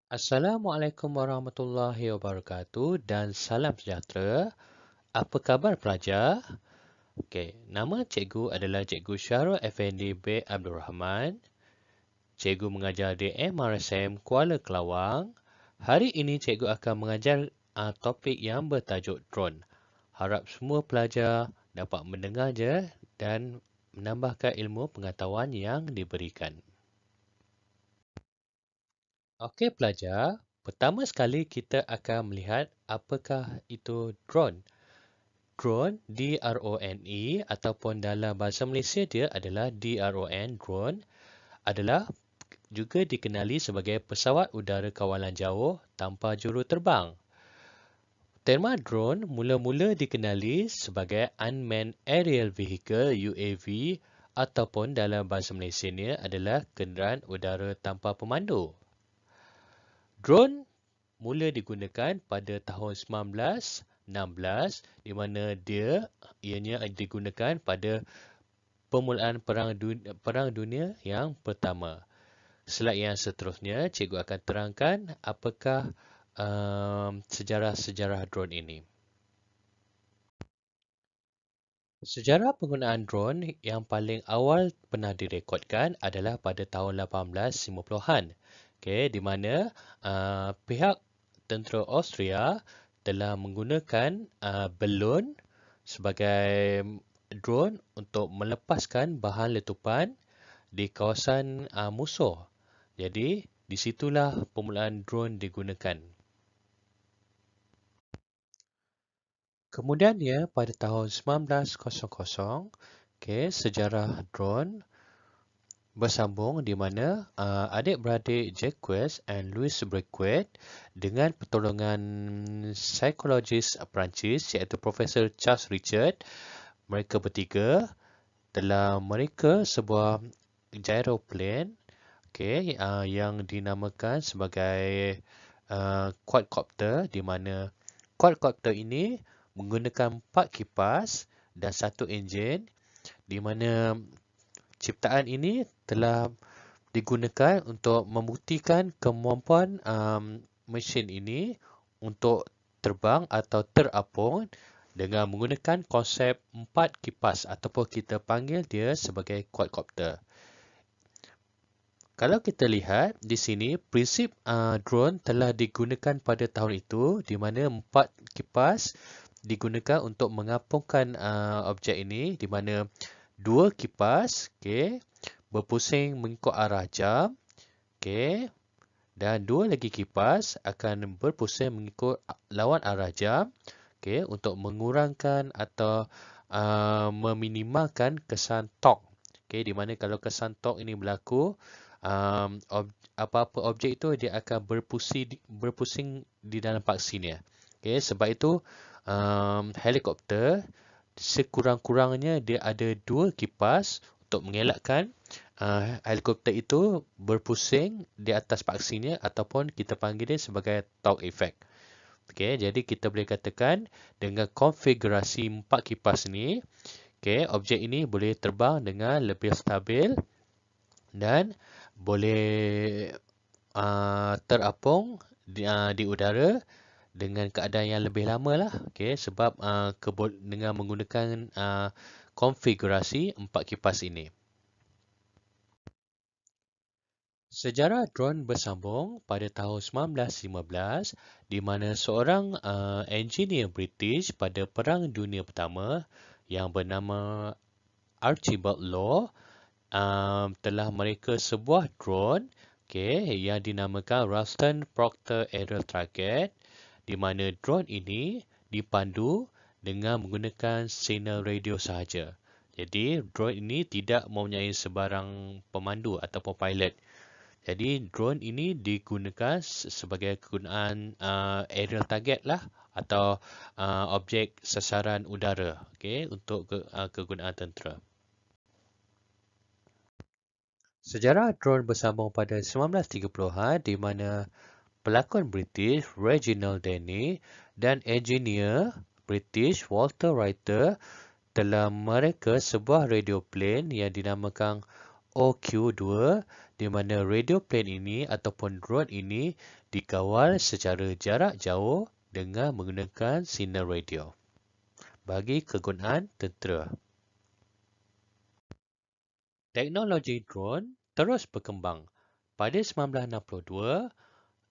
Assalamualaikum warahmatullahi wabarakatuh dan salam sejahtera. Apa khabar pelajar? Okey, nama cikgu adalah Cikgu Syahrul Effendi bin Abdul Rahman. Cikgu mengajar di MRSM Kuala Kelawang. Hari ini cikgu akan mengajar topik yang bertajuk drone. Harap semua pelajar dapat mendengar je dan menambahkan ilmu pengetahuan yang diberikan. Okey pelajar, pertama sekali kita akan melihat apakah itu drone. Drone, D-R-O-N-E ataupun dalam bahasa Malaysia dia adalah D-R-O-N, drone adalah juga dikenali sebagai pesawat udara kawalan jauh tanpa juru terbang. Terma drone mula-mula dikenali sebagai Unmanned Aerial Vehicle UAV ataupun dalam bahasa Malaysia adalah kenderaan udara tanpa pemandu. Drone mula digunakan pada tahun 1916 di mana ianya digunakan pada permulaan Perang Dunia yang Pertama. Slide yang seterusnya, cikgu akan terangkan apakah sejarah-sejarah drone ini. Sejarah penggunaan drone yang paling awal pernah direkodkan adalah pada tahun 1850-an. Okay, di mana pihak tentera Austria telah menggunakan belon sebagai drone untuk melepaskan bahan letupan di kawasan musuh. Jadi, di situlah permulaan drone digunakan. Kemudiannya, pada tahun 1900, sejarah drone bersambung di mana adik-beradik Jacques and Louis Braquet dengan pertolongan psikologis Perancis iaitu Profesor Charles Richard, mereka bertiga telah mereka sebuah gyroplane yang dinamakan sebagai quadcopter di mana quadcopter ini menggunakan 4 kipas dan 1 enjin di mana ciptaan ini telah digunakan untuk membuktikan kemampuan mesin ini untuk terbang atau terapung dengan menggunakan konsep 4 kipas ataupun kita panggil dia sebagai quadcopter. Kalau kita lihat di sini, prinsip drone telah digunakan pada tahun itu di mana 4 kipas digunakan untuk mengapungkan objek ini di mana 2 kipas berpusing mengikut arah jam dan 2 lagi kipas akan berpusing mengikut lawan arah jam untuk mengurangkan atau meminimalkan kesan torque. Di mana kalau kesan torque ini berlaku, apa-apa objek itu dia akan berpusing di dalam paksinya. Sebab itu helikopter sekurang-kurangnya dia ada 2 kipas untuk mengelakkan helikopter itu berpusing di atas paksinya ataupun kita panggil dia sebagai torque effect. Jadi kita boleh katakan dengan konfigurasi 4 kipas ni, objek ini boleh terbang dengan lebih stabil dan boleh terapung di udara dengan keadaan yang lebih lama lah. Sebab dengan menggunakan konfigurasi 4 kipas ini. Sejarah drone bersambung pada tahun 1915 di mana seorang engineer British pada Perang Dunia Pertama yang bernama Archibald Law telah mereka sebuah drone yang dinamakan Ralston Proctor Aerial Target di mana drone ini dipandu dengan menggunakan signal radio sahaja. Jadi drone ini tidak mempunyai sebarang pemandu ataupun pilot. Jadi drone ini digunakan sebagai kegunaan aerial target lah atau objek sasaran udara untuk kegunaan tentera. Sejarah drone bersambung pada 1930-an di mana pelakon British Reginald Denny dan engineer British Walter Reuther telah mereka sebuah radio plane yang dinamakan ROQ2, di mana radio plane ini ataupun drone ini dikawal secara jarak jauh dengan menggunakan sinar radio bagi kegunaan tentera. Teknologi drone terus berkembang. Pada 1962,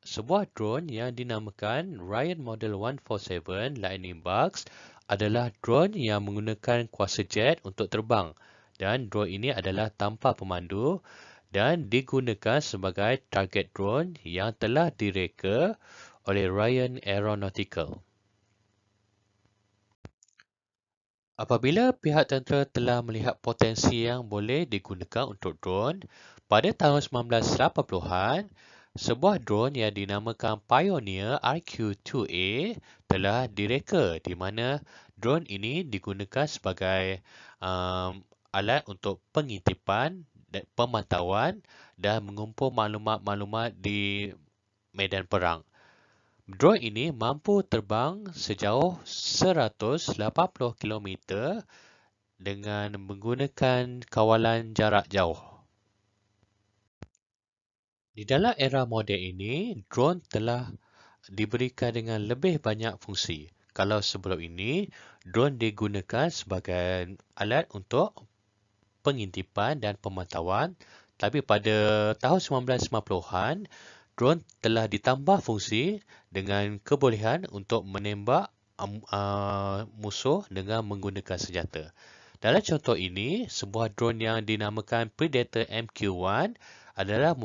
sebuah drone yang dinamakan Ryan Model 147 Lightning Bugs adalah drone yang menggunakan kuasa jet untuk terbang, dan drone ini adalah tanpa pemandu dan digunakan sebagai target drone yang telah direka oleh Ryan Aeronautical. Apabila pihak tentera telah melihat potensi yang boleh digunakan untuk drone, pada tahun 1980-an, sebuah drone yang dinamakan Pioneer RQ-2A telah direka, di mana drone ini digunakan sebagai alat untuk pengintipan, pemantauan dan mengumpul maklumat-maklumat di medan perang. Drone ini mampu terbang sejauh 180 km dengan menggunakan kawalan jarak jauh. Di dalam era moden ini, drone telah diberikan dengan lebih banyak fungsi. Kalau sebelum ini, drone digunakan sebagai alat untuk pengintipan dan pemantauan, tapi pada tahun 1990-an, drone telah ditambah fungsi dengan kebolehan untuk menembak musuh dengan menggunakan senjata. Dalam contoh ini, sebuah drone yang dinamakan Predator MQ-1 adalah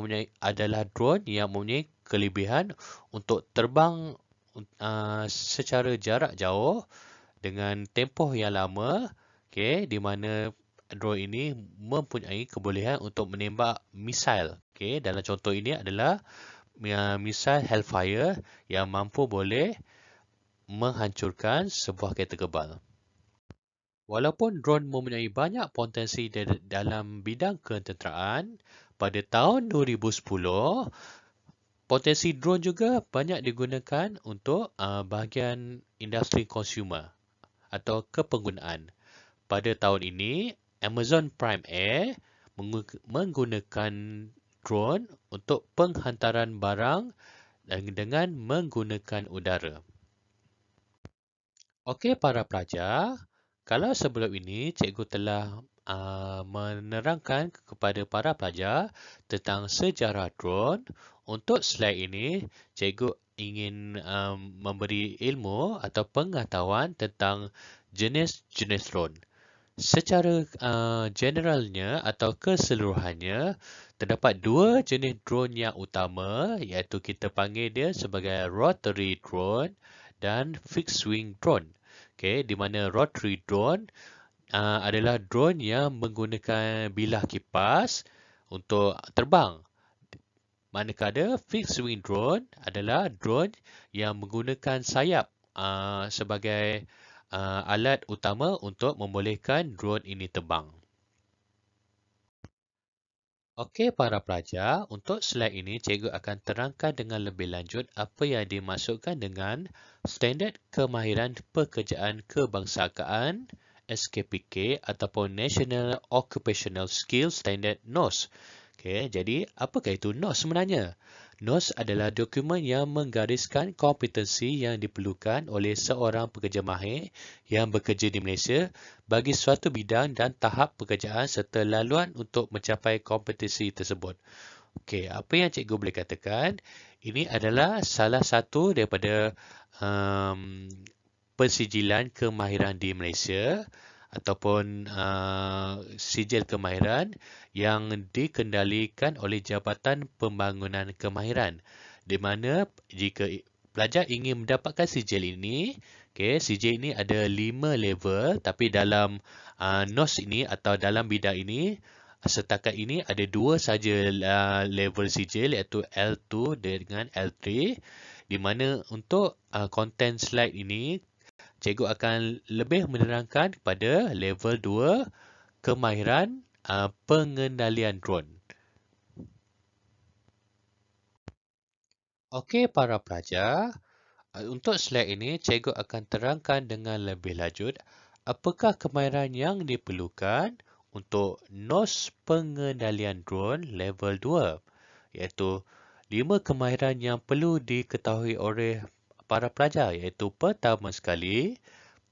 drone yang mempunyai kelebihan untuk terbang secara jarak jauh dengan tempoh yang lama, di mana drone ini mempunyai kebolehan untuk menembak misil. Dalam contoh ini adalah misil Hellfire yang boleh menghancurkan sebuah kereta kebal. Walaupun drone mempunyai banyak potensi dalam bidang ketenteraan, pada tahun 2010, potensi drone juga banyak digunakan untuk bahagian industri konsumer atau kepenggunaan. Pada tahun ini, Amazon Prime Air menggunakan drone untuk penghantaran barang dengan menggunakan udara. Okey para pelajar, kalau sebelum ini cikgu telah menerangkan kepada para pelajar tentang sejarah drone, untuk slide ini cikgu ingin memberi ilmu atau pengetahuan tentang jenis-jenis drone. Secara generalnya atau keseluruhannya, terdapat dua jenis drone yang utama, iaitu kita panggil dia sebagai rotary drone dan fixed wing drone. Di mana rotary drone adalah drone yang menggunakan bilah kipas untuk terbang. Manakala fixed wing drone adalah drone yang menggunakan sayap sebagai alat utama untuk membolehkan drone ini terbang. Okey para pelajar, untuk slide ini cikgu akan terangkan dengan lebih lanjut apa yang dimaksudkan dengan Standard Kemahiran Pekerjaan Kebangsaan SKPK ataupun National Occupational Skills Standard NOS. Jadi apakah itu NOS sebenarnya? NOS adalah dokumen yang menggariskan kompetensi yang diperlukan oleh seorang pekerja mahir yang bekerja di Malaysia bagi suatu bidang dan tahap pekerjaan serta laluan untuk mencapai kompetensi tersebut. Apa yang cikgu boleh katakan, ini adalah salah satu daripada persijilan kemahiran di Malaysia ataupun sijil kemahiran yang dikendalikan oleh Jabatan Pembangunan Kemahiran, di mana jika pelajar ingin mendapatkan sijil ini, sijil ini ada 5 level, tapi dalam NOS ini atau dalam bidang ini, setakat ini ada 2 saja level sijil, iaitu L2 dengan L3, di mana untuk konten slide ini, cikgu akan lebih menerangkan kepada level 2 kemahiran pengendalian drone. Okey para pelajar, untuk slide ini cikgu akan terangkan dengan lebih lanjut apakah kemahiran yang diperlukan untuk nos pengendalian drone level 2, iaitu 5 kemahiran yang perlu diketahui oleh para pelajar, iaitu pertama sekali,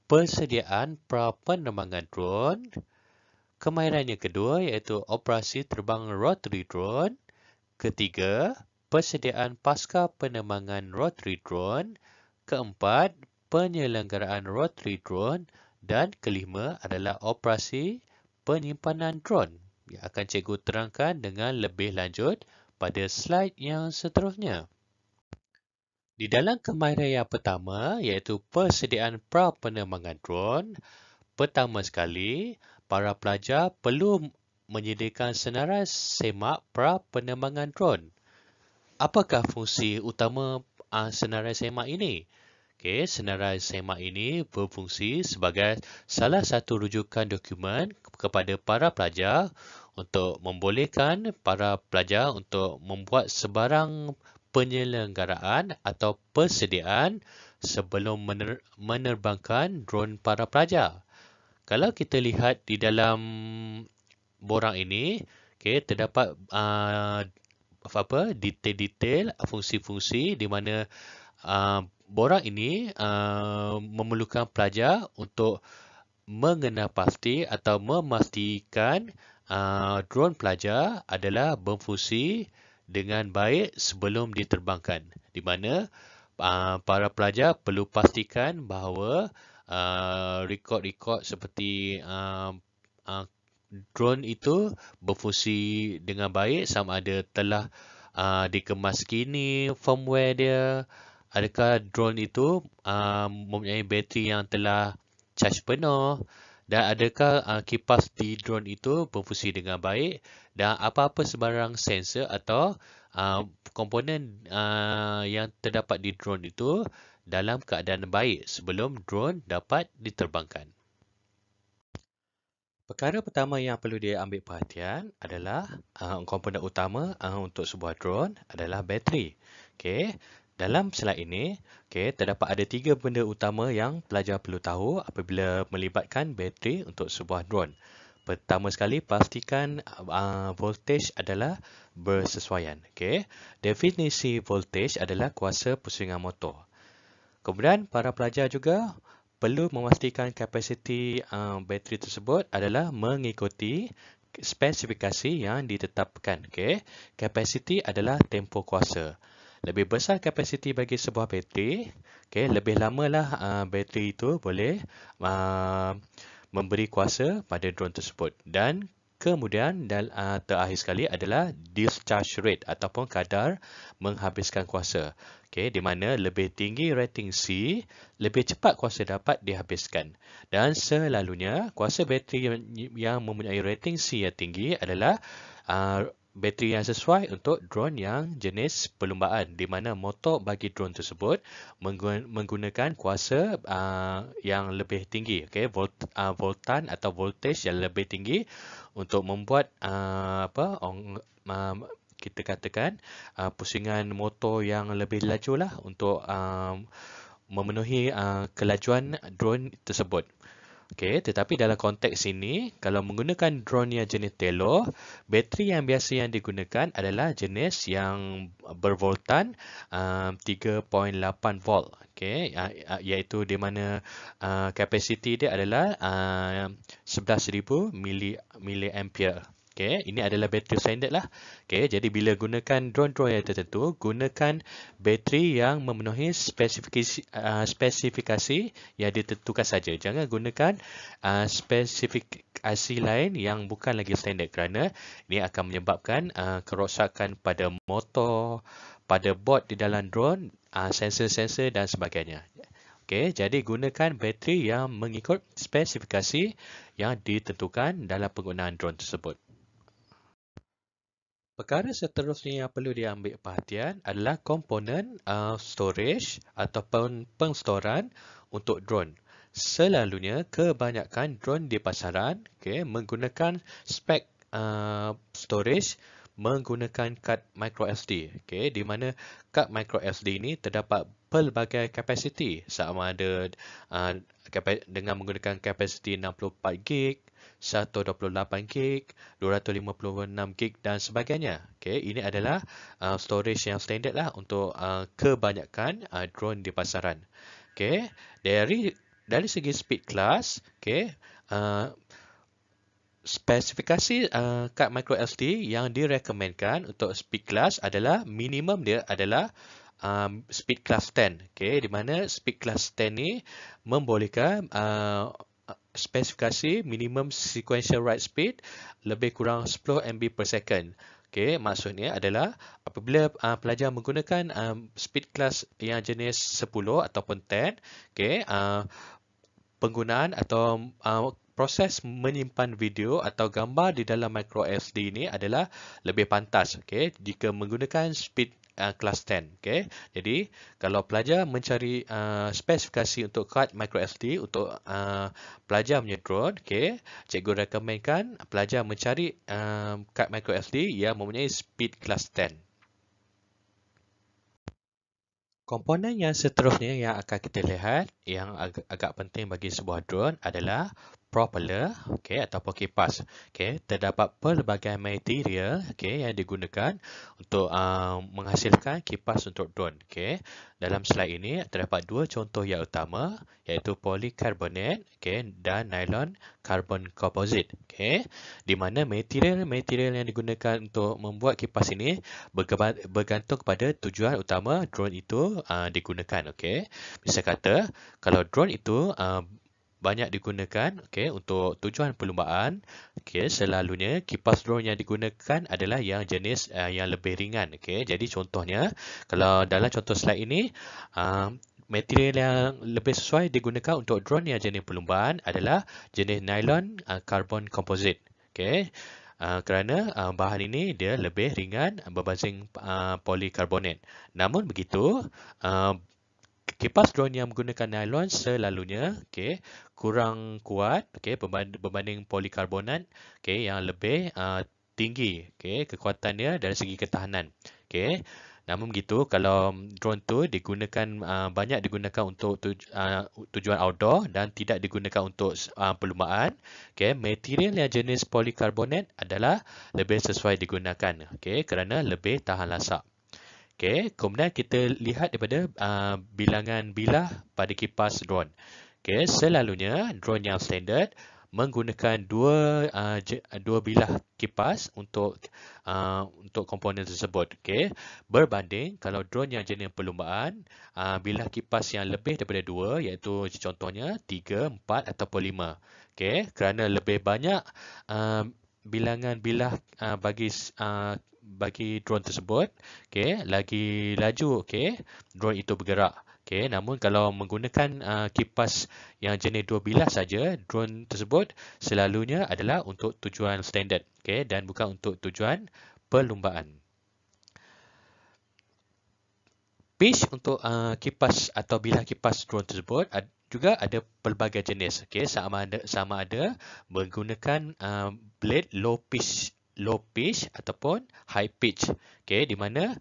persediaan pra-penerbangan drone. Kemahiran yang kedua iaitu operasi terbang rotary drone. Ketiga, persediaan pasca penerbangan rotary drone. Keempat, penyelenggaraan rotary drone. Dan kelima adalah operasi penyimpanan drone yang akan cikgu terangkan dengan lebih lanjut pada slide yang seterusnya. Di dalam kemahiran yang pertama, iaitu persediaan pra-penerbangan drone, pertama sekali, para pelajar perlu menyediakan senarai semak pra-penerbangan drone. Apakah fungsi utama senarai semak ini? Okey, senarai semak ini berfungsi sebagai salah satu rujukan dokumen kepada para pelajar untuk membolehkan para pelajar untuk membuat sebarang penyelenggaraan atau persediaan sebelum menerbangkan drone para pelajar. Kalau kita lihat di dalam borang ini, terdapat detail-detail fungsi-fungsi di mana borang ini memerlukan pelajar untuk mengenal pasti atau memastikan drone pelajar adalah berfungsi dengan baik sebelum diterbangkan. Di mana para pelajar perlu pastikan bahawa rekod-rekod seperti drone itu berfungsi dengan baik, sama ada telah dikemas kini firmware dia, adakah drone itu mempunyai bateri yang telah charge penuh, dan adakah kipas di drone itu berfungsi dengan baik, dan apa-apa sebarang sensor atau komponen yang terdapat di drone itu dalam keadaan baik sebelum drone dapat diterbangkan. Perkara pertama yang perlu diambil perhatian adalah komponen utama untuk sebuah drone adalah bateri. Okey, dalam slide ini, terdapat ada 3 benda utama yang pelajar perlu tahu apabila melibatkan bateri untuk sebuah drone. Pertama sekali, pastikan voltage adalah bersesuaian. Okey, definisi voltage adalah kuasa pusingan motor. Kemudian, para pelajar juga perlu memastikan kapasiti bateri tersebut adalah mengikuti spesifikasi yang ditetapkan. Kapasiti adalah tempoh kuasa. Lebih besar kapasiti bagi sebuah bateri, lebih lamalah bateri itu boleh memberi kuasa pada drone tersebut. Dan kemudian terakhir sekali adalah discharge rate ataupun kadar menghabiskan kuasa. Di mana lebih tinggi rating C, lebih cepat kuasa dapat dihabiskan. Dan selalunya kuasa bateri yang mempunyai rating C yang tinggi adalah bateri yang sesuai untuk drone yang jenis perlumbaan, di mana motor bagi drone tersebut menggunakan kuasa yang lebih tinggi, voltan atau voltage yang lebih tinggi untuk membuat kita katakan pusingan motor yang lebih laju lah untuk memenuhi kelajuan drone tersebut. Tetapi dalam konteks ini, kalau menggunakan drone yang jenis Telor, bateri yang biasa yang digunakan adalah jenis yang bervoltan 3.8 volt. Iaitu di mana kapasiti dia adalah 11,000 miliampere. Ini adalah bateri standard lah. Jadi bila gunakan drone-drone yang tertentu, gunakan bateri yang memenuhi spesifikasi yang ditentukan saja. Jangan gunakan spesifikasi lain yang bukan lagi standard, kerana ini akan menyebabkan kerosakan pada motor, pada board di dalam drone, sensor-sensor dan sebagainya. Jadi gunakan bateri yang mengikut spesifikasi yang ditentukan dalam penggunaan drone tersebut. Perkara seterusnya yang perlu diambil perhatian adalah komponen storage ataupun penstoran untuk drone. Selalunya kebanyakan drone di pasaran menggunakan spek storage menggunakan kad microSD. Di mana kad microSD ini terdapat pelbagai kapasiti, sama ada dengan menggunakan kapasiti 64 gig, 128 gig, 256 gig dan sebagainya. Okay, ini adalah storage yang standard lah untuk kebanyakan drone di pasaran. Okay, dari segi speed class, okay, spesifikasi kad micro SD yang direkomendkan untuk speed class adalah minimum dia adalah speed class 10. Okay, di mana speed class 10 ni membolehkan spesifikasi minimum sequential write speed lebih kurang 10 MB per second. Okay, maksudnya adalah apabila pelajar menggunakan speed class yang jenis 10 ataupun 10, okay, penggunaan atau proses menyimpan video atau gambar di dalam micro SD ini adalah lebih pantas, okay, jika menggunakan speed kelas 10. Okay. Jadi, kalau pelajar mencari spesifikasi untuk kad micro SD untuk pelajar punya drone, okay, cikgu rekomenkan pelajar mencari kad micro SD yang mempunyai speed kelas 10. Komponen yang seterusnya yang akan kita lihat yang agak penting bagi sebuah drone adalah propeller, okay, ataupun kipas. Okay, terdapat pelbagai material, okay, yang digunakan untuk menghasilkan kipas untuk drone. Okay. Dalam slide ini terdapat dua contoh yang utama, iaitu polycarbonate, okay, dan nylon carbon composite. Okay, di mana material yang digunakan untuk membuat kipas ini bergantung kepada tujuan utama drone itu digunakan. Okay. Bisa kata, kalau drone itu banyak digunakan, okay, untuk tujuan perlumbaan, okay, selalunya kipas drone yang digunakan adalah yang jenis yang lebih ringan. Okay. Jadi contohnya, kalau dalam contoh slide ini, material yang lebih sesuai digunakan untuk drone yang jenis perlumbaan adalah jenis nylon carbon composite. Okay. Kerana bahan ini dia lebih ringan berbanding polycarbonate. Namun begitu, kipas drone yang menggunakan nylon selalunya, okay, kurang kuat, okay, berbanding polikarbonat, okay, yang lebih tinggi, okay, kekuatannya dari segi ketahanan. Okay. Namun begitu, kalau drone tu digunakan banyak digunakan untuk tujuan outdoor dan tidak digunakan untuk perlumbaan, okay, material yang jenis polikarbonat adalah lebih sesuai digunakan, okay, kerana lebih tahan lasak. Okay, kemudian kita lihat daripada bilangan bilah pada kipas drone. Okay, selalunya drone yang standard menggunakan dua bilah kipas untuk komponen tersebut. Okay, berbanding kalau drone yang jenis perlumbaan, bilah kipas yang lebih daripada dua, iaitu contohnya 3, 4 ataupun 5. Okay, kerana lebih banyak bilangan bilah bagi drone tersebut, okay, lagi laju, okay, drone itu bergerak. Okay, namun kalau menggunakan kipas yang jenis dua bilah saja, drone tersebut selalunya adalah untuk tujuan standard, okay, dan bukan untuk tujuan perlumbaan. Pitch untuk kipas atau bilah kipas drone tersebut juga ada pelbagai jenis. Okay, sama ada menggunakan blade low pitch ataupun high pitch. Okay, di mana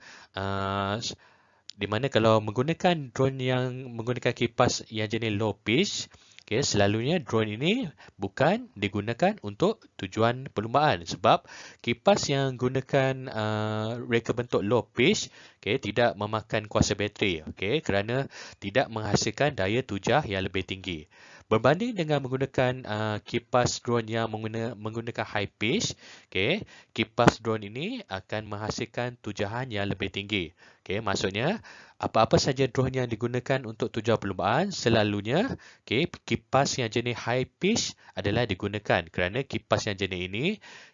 kalau menggunakan drone yang menggunakan kipas yang jenis low pitch, okay, selalunya drone ini bukan digunakan untuk tujuan perlumbaan sebab kipas yang gunakan reka bentuk low pitch, okay, tidak memakan kuasa bateri, okay, kerana tidak menghasilkan daya tujah yang lebih tinggi. Berbanding dengan menggunakan kipas drone yang menggunakan high pitch, okay, kipas drone ini akan menghasilkan tujahan yang lebih tinggi. Okay, maksudnya, apa-apa saja drone yang digunakan untuk tujuan perlumbaan, selalunya, okay, kipas yang jenis high pitch adalah digunakan kerana kipas yang jenis ini,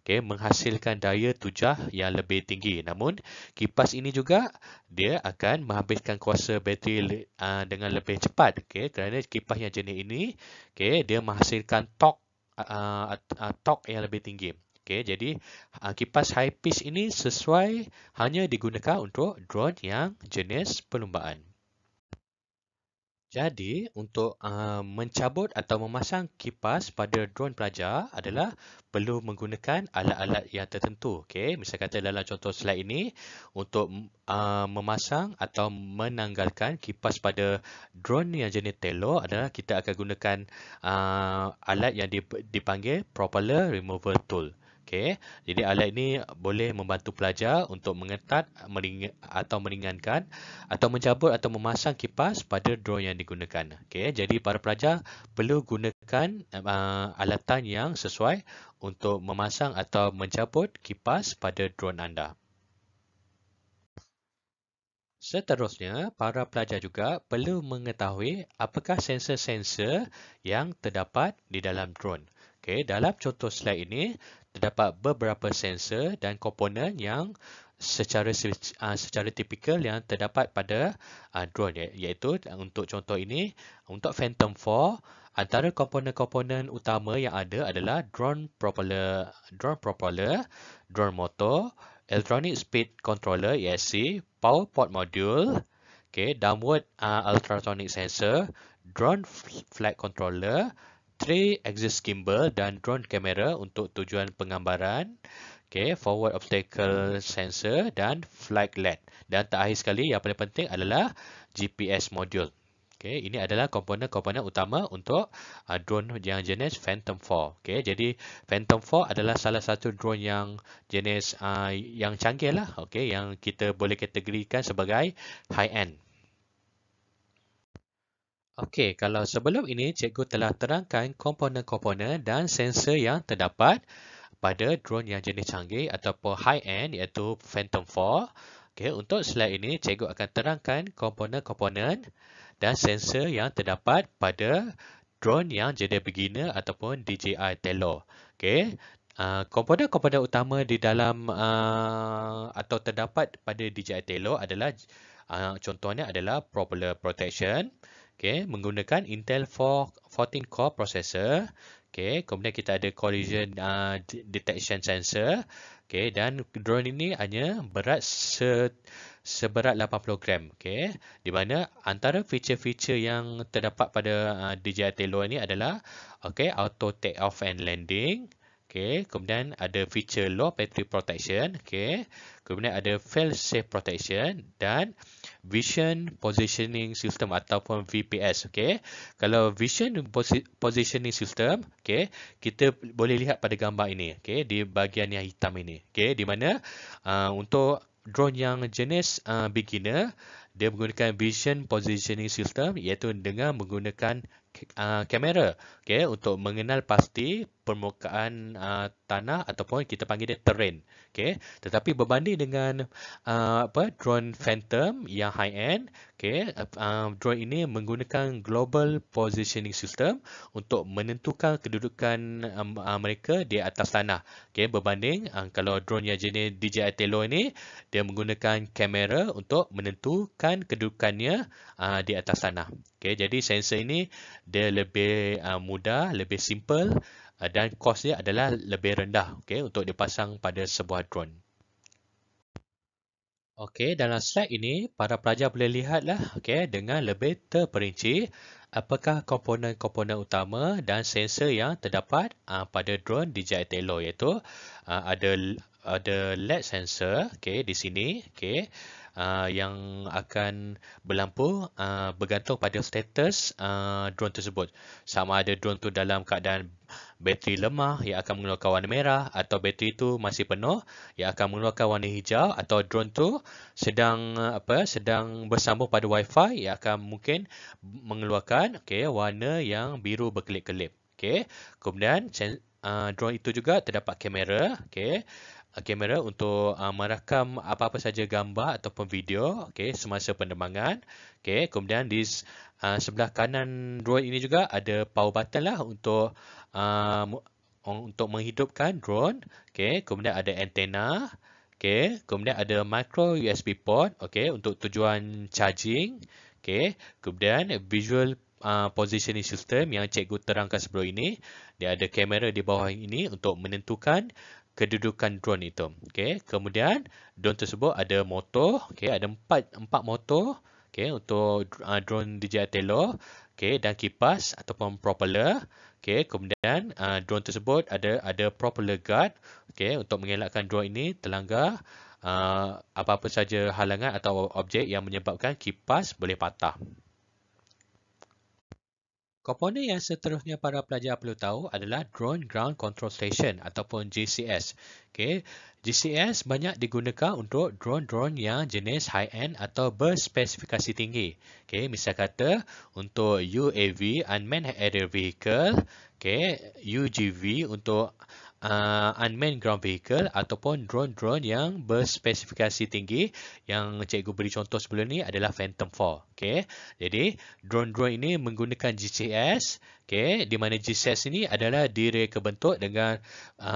okay, menghasilkan daya tujah yang lebih tinggi. Namun, kipas ini juga dia akan menghabiskan kuasa bateri dengan lebih cepat, okay, kerana kipas yang jenis ini, okay, dia menghasilkan torque yang lebih tinggi. Okay, jadi kipas high pitch ini sesuai hanya digunakan untuk drone yang jenis perlumbaan. Jadi, untuk mencabut atau memasang kipas pada drone pelajar adalah perlu menggunakan alat-alat yang tertentu. Okey, misal kata dalam contoh slide ini, untuk memasang atau menanggalkan kipas pada drone yang jenis Tello adalah kita akan gunakan alat yang dipanggil propeller removal tool. Okey, jadi alat ini boleh membantu pelajar untuk mengetat atau meringankan atau mencabut atau memasang kipas pada drone yang digunakan. Okey, jadi para pelajar perlu gunakan alatan yang sesuai untuk memasang atau mencabut kipas pada drone anda. Seterusnya, para pelajar juga perlu mengetahui apakah sensor-sensor yang terdapat di dalam drone. Okey, dalam contoh slide ini, terdapat beberapa sensor dan komponen yang secara tipikal yang terdapat pada drone, iaitu untuk contoh ini, untuk Phantom 4, antara komponen-komponen utama yang ada adalah drone motor, Electronic Speed Controller ESC, Power Port Module, okay, downward ultrasonic sensor, drone flight controller, three axis gimbal dan drone camera untuk tujuan penggambaran, okay, forward obstacle sensor dan flight LED. Dan terakhir sekali yang paling penting adalah GPS module. Okay, ini adalah komponen-komponen utama untuk drone yang jenis Phantom 4. Okay, jadi Phantom 4 adalah salah satu drone yang jenis yang canggih lah. Okay, yang kita boleh kategorikan sebagai high-end. Okey, kalau sebelum ini cikgu telah terangkan komponen-komponen dan sensor yang terdapat pada drone yang jenis canggih ataupun high-end iaitu Phantom 4. Okey, untuk slide ini cikgu akan terangkan komponen-komponen dan sensor yang terdapat pada drone yang jenis beginner ataupun DJI Tello. Okey, komponen-komponen utama di dalam atau terdapat pada DJI Tello adalah contohnya adalah propeller protection. Okey, menggunakan Intel 14 core processor. Okey, kemudian kita ada collision detection sensor. Okey, dan drone ini hanya berat seberat 80 gram. Okey, di mana antara feature-feature yang terdapat pada DJI Tello ini adalah auto take off and landing. Okey, kemudian ada feature low battery protection. Okey, kemudian ada fail safe protection dan Vision Positioning System ataupun VPS. Okey, kalau Vision Positioning System, okey, kita boleh lihat pada gambar ini, okey, di bahagian yang hitam ini. Okey, di mana untuk drone yang jenis beginner, dia menggunakan Vision Positioning System iaitu dengan menggunakan kamera, okey, untuk mengenal pasti permukaan tanah ataupun kita panggil dia terrain. Okey, tetapi berbanding dengan drone Phantom yang high end, okay, drone ini menggunakan Global Positioning System untuk menentukan kedudukan mereka di atas tanah. Okay, berbanding kalau drone yang jenis DJI Tello ini, dia menggunakan kamera untuk menentukan kedudukannya di atas tanah. Okay, jadi sensor ini dia lebih mudah, lebih simple dan kos dia adalah lebih rendah, okay, untuk dipasang pada sebuah drone. Okey, dalam slide ini, para pelajar boleh lihatlah dengan lebih terperinci apakah komponen-komponen utama dan sensor yang terdapat pada drone DJI Tello, iaitu ada LED sensor di sini yang akan berlampu bergantung pada status drone tersebut. Sama ada drone tu dalam keadaan bateri lemah yang akan mengeluarkan warna merah, atau bateri itu masih penuh yang akan mengeluarkan warna hijau, atau drone tu sedang bersambung pada Wi-Fi yang akan mungkin mengeluarkan warna yang biru berkelip-kelip. Kemudian drone itu juga terdapat kamera, kamera untuk merakam apa-apa saja gambar ataupun video semasa penerbangan. Kemudian di sebelah kanan drone ini juga ada power button lah untuk menghidupkan drone. Kemudian ada antena. Kemudian ada micro USB port untuk tujuan charging. Kemudian visual positioning system yang cikgu terangkan sebelum ini. Dia ada kamera di bawah ini untuk menentukan kedudukan drone itu. Kemudian drone tersebut ada motor, ada empat motor okay, untuk drone DJI Telor, okay, dan kipas ataupun propeller. Okay, kemudian drone tersebut ada propeller guard, okay, untuk mengelakkan drone ini terlanggar apa-apa saja halangan atau objek yang menyebabkan kipas boleh patah. Komponen yang seterusnya para pelajar perlu tahu adalah Drone Ground Control Station ataupun GCS. Okay. GCS banyak digunakan untuk drone-drone yang jenis high-end atau berspesifikasi tinggi. Okay. Misal kata untuk UAV, Unmanned Aerial Vehicle, okay. UGV untuk Unmanned Ground Vehicle ataupun drone-drone yang berspesifikasi tinggi yang cikgu beri contoh sebelum ni adalah Phantom 4. Okay. Jadi drone-drone ini menggunakan GCS, okay, di mana GCS ini adalah direka bentuk dengan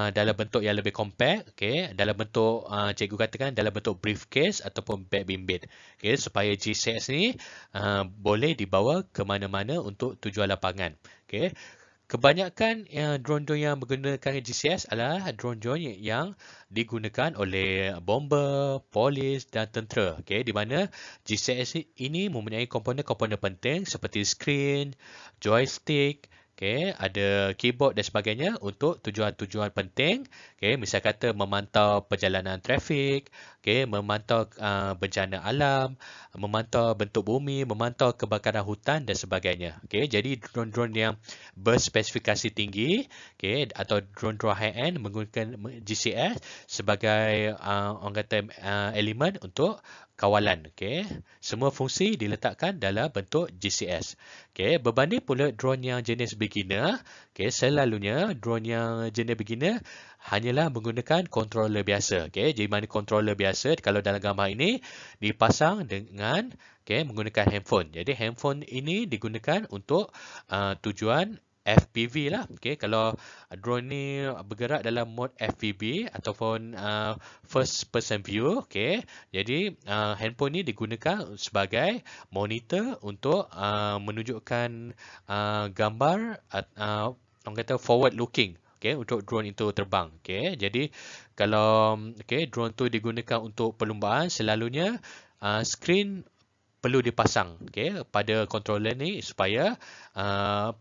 dalam bentuk yang lebih compact, okay, dalam bentuk cikgu katakan dalam bentuk briefcase ataupun bag bimbit, okay, supaya GCS ini boleh dibawa ke mana-mana untuk tujuan lapangan. Okay. Kebanyakan drone-drone yang menggunakan GCS adalah drone-drone yang digunakan oleh bomber, polis dan tentera. Okay, di mana GCS ini mempunyai komponen-komponen penting seperti skrin, joystick, okay, ada keyboard dan sebagainya untuk tujuan-tujuan penting. Okay, misal kata memantau perjalanan trafik, okay, memantau bencana alam, memantau bentuk bumi, memantau kebakaran hutan dan sebagainya. Okay, jadi drone-drone yang berspesifikasi tinggi, okay, atau drone-drone high-end menggunakan GCS sebagai orang kata elemen untuk kawalan. Okay. Semua fungsi diletakkan dalam bentuk GCS. Okay. Berbanding pula drone yang jenis beginner, okay, selalunya drone yang jenis beginner hanyalah menggunakan controller biasa. Okay. Jadi mana controller biasa, kalau dalam gambar ini dipasang dengan menggunakan handphone. Jadi handphone ini digunakan untuk tujuan FPV lah. Okay, kalau drone ni bergerak dalam mode FPV ataupun first person view, okay, jadi handphone ni digunakan sebagai monitor untuk menunjukkan gambar orang kata forward looking. Okay, untuk drone itu terbang. Okay, jadi kalau drone tu digunakan untuk perlumbaan, selalunya skrin perlu dipasang pada controller ni supaya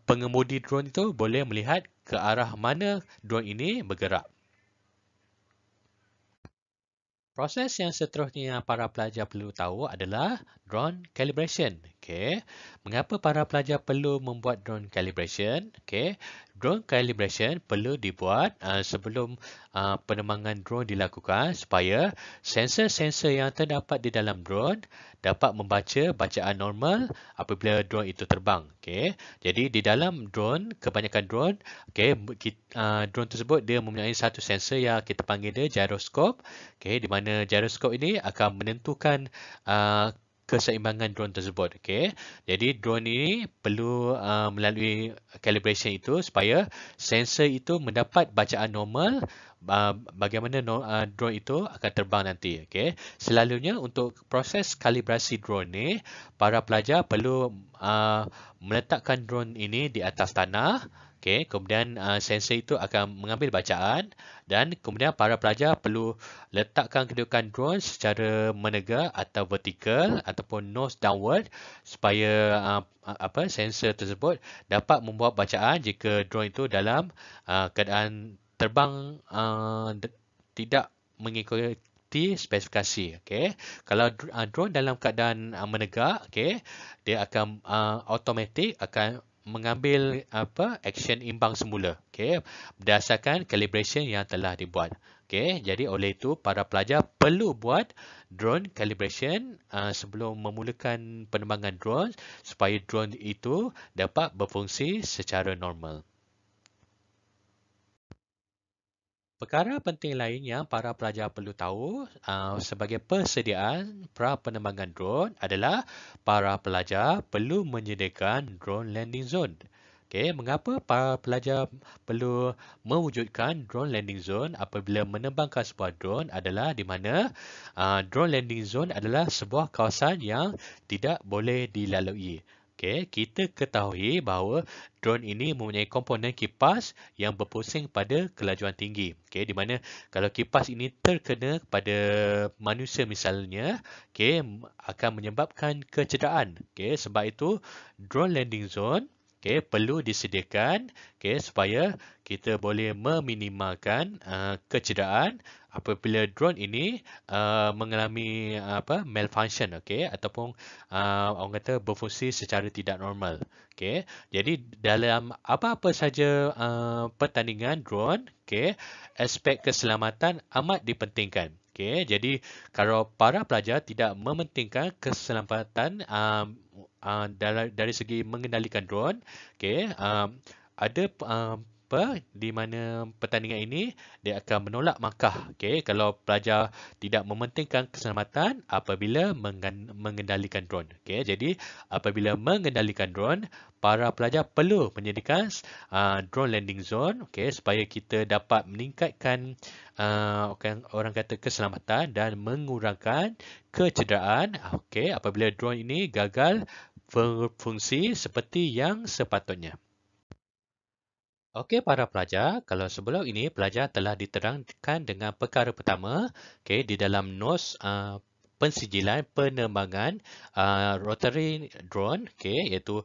pengemudi drone itu boleh melihat ke arah mana drone ini bergerak. Proses yang seterusnya para pelajar perlu tahu adalah drone calibration. Mengapa para pelajar perlu membuat drone calibration? Drone calibration perlu dibuat sebelum penerbangan drone dilakukan supaya sensor-sensor yang terdapat di dalam drone dapat membaca bacaan normal apabila drone itu terbang. Jadi di dalam drone, kebanyakan drone, drone tersebut dia mempunyai satu sensor yang kita panggil dia gyroscope. Di mana gyroscope ini akan menentukan keseimbangan drone tersebut. Jadi drone ini perlu melalui calibration itu supaya sensor itu mendapat bacaan normal bagaimana drone itu akan terbang nanti. Selalunya untuk proses kalibrasi drone ni, para pelajar perlu meletakkan drone ini di atas tanah. Kemudian sensor itu akan mengambil bacaan dan kemudian para pelajar perlu letakkan kedudukan drone secara menegak atau vertikal ataupun nose downward supaya sensor tersebut dapat membuat bacaan jika drone itu dalam keadaan terbang tidak mengikuti spesifikasi. Kalau drone dalam keadaan menegak, dia akan automatik akan mengambil action imbang semula, berdasarkan calibration yang telah dibuat. Jadi oleh itu para pelajar perlu buat drone calibration sebelum memulakan penerbangan drone supaya drone itu dapat berfungsi secara normal. Perkara penting lain yang para pelajar perlu tahu sebagai persediaan pra-penerbangan drone adalah para pelajar perlu menyediakan drone landing zone. Mengapa para pelajar perlu mewujudkan drone landing zone apabila menerbangkan sebuah drone adalah di mana drone landing zone adalah sebuah kawasan yang tidak boleh dilalui. Okey, kita ketahui bahawa drone ini mempunyai komponen kipas yang berpusing pada kelajuan tinggi. Okey, di mana kalau kipas ini terkena pada manusia misalnya, okey, akan menyebabkan kecederaan. Okey, sebab itu drone landing zone perlu disediakan supaya kita boleh meminimalkan kecederaan apabila drone ini mengalami malfunction ataupun orang kata berfungsi secara tidak normal. Jadi dalam apa-apa saja pertandingan drone, aspek keselamatan amat dipentingkan. Jadi kalau para pelajar tidak mementingkan keselamatan dari segi mengendalikan drone, ada di mana pertandingan ini dia akan menolak markah. Kalau pelajar tidak mementingkan keselamatan apabila mengendalikan drone. Jadi apabila mengendalikan drone, para pelajar perlu menyediakan drone landing zone supaya kita dapat meningkatkan orang kata keselamatan dan mengurangkan kecederaan apabila drone ini gagal berfungsi seperti yang sepatutnya. Okey para pelajar, kalau sebelum ini pelajar telah diterangkan dengan perkara pertama di dalam nos pensijilan penerbangan rotary drone iaitu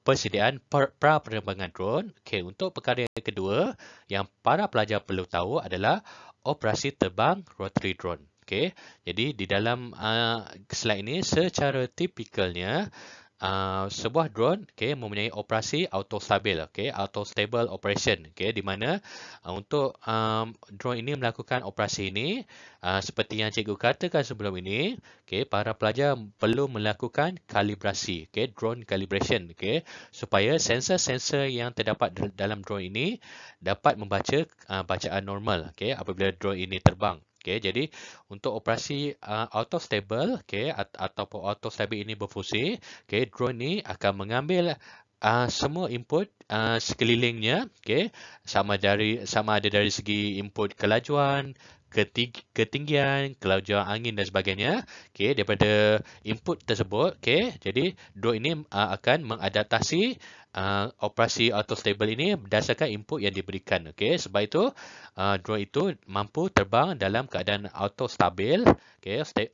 persediaan pra-penerbangan drone. Untuk perkara yang kedua yang para pelajar perlu tahu adalah operasi terbang rotary drone. Jadi di dalam slide ini secara tipikalnya sebuah drone mempunyai operasi auto-stabil, auto-stable operation, di mana untuk drone ini melakukan operasi ini seperti yang cikgu katakan sebelum ini, para pelajar perlu melakukan kalibrasi, drone calibration, supaya sensor-sensor yang terdapat dalam drone ini dapat membaca bacaan normal apabila drone ini terbang. Jadi untuk operasi auto-stable ataupun auto-stabil ini berfungsi, drone ini akan mengambil semua input sekelilingnya, sama ada dari segi input kelajuan, ketinggian, kelajuan angin dan sebagainya. Daripada input tersebut, jadi drone ini akan mengadaptasi operasi auto-stable ini berdasarkan input yang diberikan. Sebab itu drone itu mampu terbang dalam keadaan auto-stabil,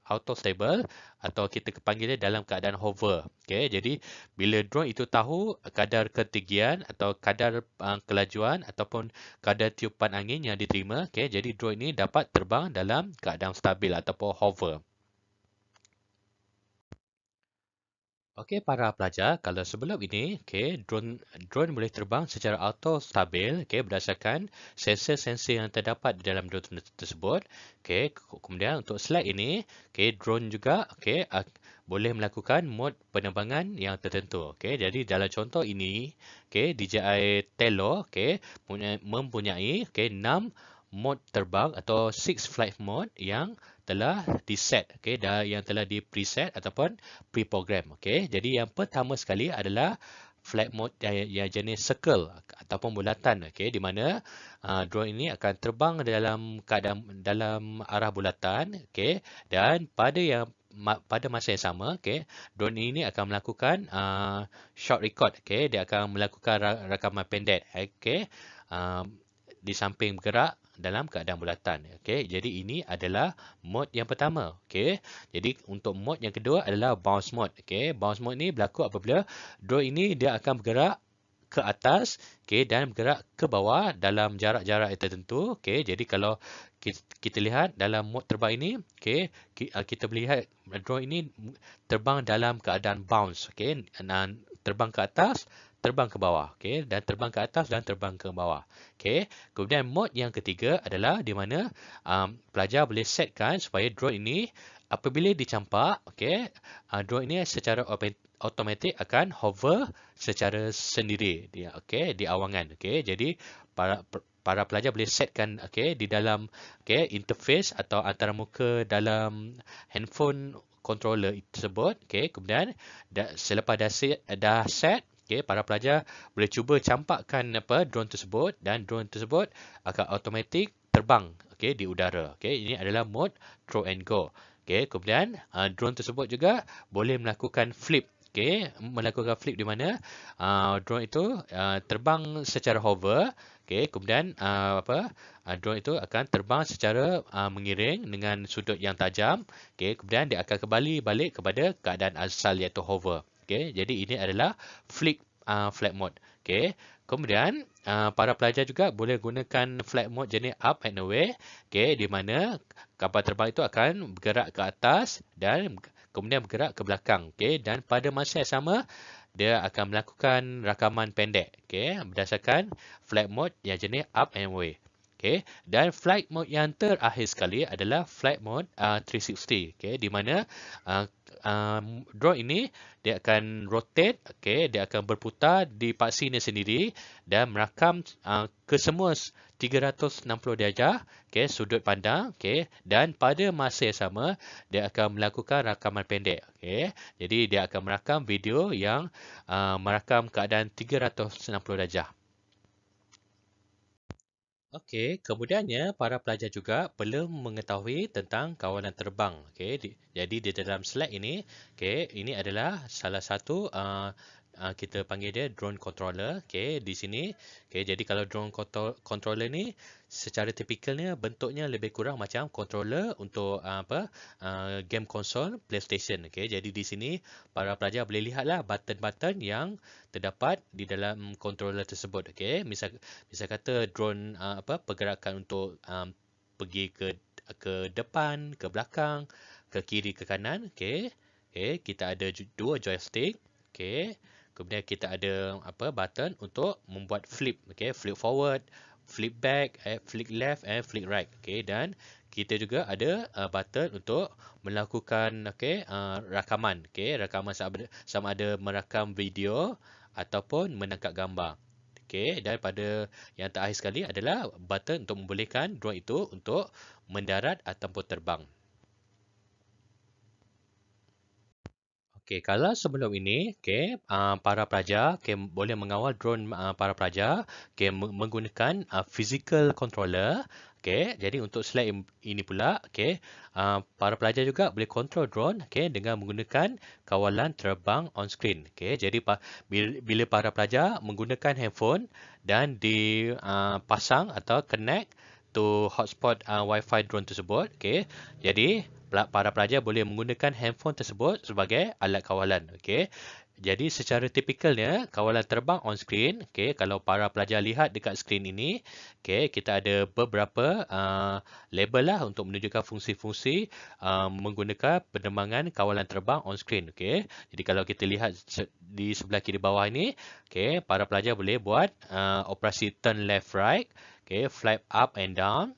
auto-stable atau kita panggilnya dalam keadaan hover. Jadi bila drone itu tahu kadar ketinggian atau kadar kelajuan ataupun kadar tiupan angin yang diterima, jadi drone ini dapat terbang dalam keadaan stabil ataupun hover. Okey para pelajar, kalau sebelum ini, drone boleh terbang secara auto-stabil, berdasarkan sensor-sensor yang terdapat di dalam drone tersebut. Kemudian untuk slide ini, drone juga boleh melakukan mod penerbangan yang tertentu. Jadi dalam contoh ini, DJI Tello mempunyai 6 mod terbang atau 6 flight mode yang telah di-set, yang telah di-preset ataupun pre-program. Jadi yang pertama sekali adalah flight mode yang jenis circle ataupun bulatan, di mana drone ini akan terbang dalam arah bulatan, dan pada masa yang sama, drone ini akan melakukan short record, dia akan melakukan rakaman pendek, di samping bergerak dalam keadaan bulatan. Jadi ini adalah mode yang pertama. Jadi untuk mode yang kedua adalah bounce mode. Bounce mode ni berlaku apabila drone ini dia akan bergerak ke atas dan bergerak ke bawah dalam jarak-jarak tertentu. Jadi kalau kita lihat dalam mode terbang ini, kita melihat drone ini terbang dalam keadaan bounce. Terbang ke atas, terbang ke bawah, dan terbang ke atas dan terbang ke bawah. Kemudian mode yang ketiga adalah di mana pelajar boleh setkan supaya drone ini apabila dicampak, drone ini secara automatik akan hover secara sendiri di awangan. Jadi para pelajar boleh setkan di dalam interface atau antarmuka dalam handphone controller tersebut. Kemudian selepas dah set, para pelajar boleh cuba campakkan drone tersebut dan drone tersebut akan automatik terbang di udara. Ini adalah mode throw and go. Kemudian drone tersebut juga boleh melakukan flip. okey, melakukan flip di mana drone itu terbang secara hover, okey, kemudian drone itu akan terbang secara mengiring dengan sudut yang tajam, okey, kemudian dia akan kembali balik kepada keadaan asal iaitu hover. Okey, jadi ini adalah flight mode. Okey, kemudian para pelajar juga boleh gunakan flight mode jenis up and away, okey, di mana kapal terbang itu akan bergerak ke atas dan kemudian bergerak ke belakang. Okey, dan pada masa yang sama dia akan melakukan rakaman pendek, okey, berdasarkan flight mode yang jenis up and away. Okey, dan flight mode yang terakhir sekali adalah flight mode 360, okey, di mana drone ini dia akan rotate, okey, dia akan berputar di paksinya sendiri dan merakam ke semua 360 darjah, okey, sudut pandang, okey, dan pada masa yang sama dia akan melakukan rakaman pendek, okey. Jadi dia akan merakam video yang merakam keadaan 360 darjah. Okey, kemudiannya para pelajar juga perlu mengetahui tentang kawalan terbang. Okey, jadi di dalam slide ini, okey, ini adalah salah satu kita panggil dia drone controller. Okey, di sini, okey, jadi kalau drone controller ni secara tipikalnya bentuknya lebih kurang macam controller untuk game konsol PlayStation. Okey, jadi di sini para pelajar boleh lihatlah button-button yang terdapat di dalam controller tersebut. Okey, misal kata drone pergerakan untuk pergi ke depan, ke belakang, ke kiri, ke kanan. Okey. Okey, kita ada dua joystick. Okey. Kemudian kita ada button untuk membuat flip. Okey, flip forward, flip back, flip left and flip right. Okey, dan kita juga ada button untuk melakukan rakaman. Okey, rakaman sama ada merakam video ataupun menangkap gambar. Okey, dan pada yang terakhir sekali adalah button untuk membolehkan drone itu untuk mendarat ataupun terbang. Okey, kalau sebelum ini, okey, para pelajar boleh mengawal drone para pelajar menggunakan physical controller. Okey, jadi untuk slide ini pula, okey, para pelajar juga boleh control drone, okey, dengan menggunakan kawalan terbang on screen. Okey, jadi bila para pelajar menggunakan handphone dan dipasang atau connect to hotspot Wi-Fi drone tersebut, okey, jadi para pelajar boleh menggunakan handphone tersebut sebagai alat kawalan. Okey. Jadi secara tipikalnya kawalan terbang on screen, okey, kalau para pelajar lihat dekat skrin ini, okey, kita ada beberapa label lah untuk menunjukkan fungsi-fungsi menggunakan penerbangan kawalan terbang on screen. Okey. Jadi kalau kita lihat di sebelah kiri bawah ini, okey, para pelajar boleh buat operasi turn left right, okey, flap up and down.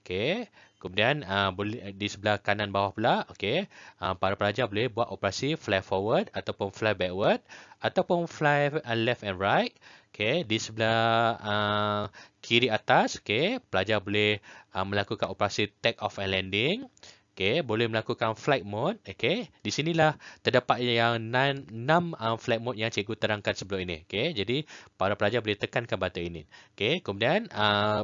Okey. Kemudian boleh di sebelah kanan bawah pula, okey, para pelajar boleh buat operasi fly forward ataupun fly backward ataupun fly left and right. Okey, di sebelah kiri atas, okey, pelajar boleh melakukan operasi take off and landing. Okey, boleh melakukan flight mode. Okey, di sinilah terdapat yang 6 flight mode yang cikgu terangkan sebelum ini. Okey, jadi para pelajar boleh tekankan button ini. Okey, kemudian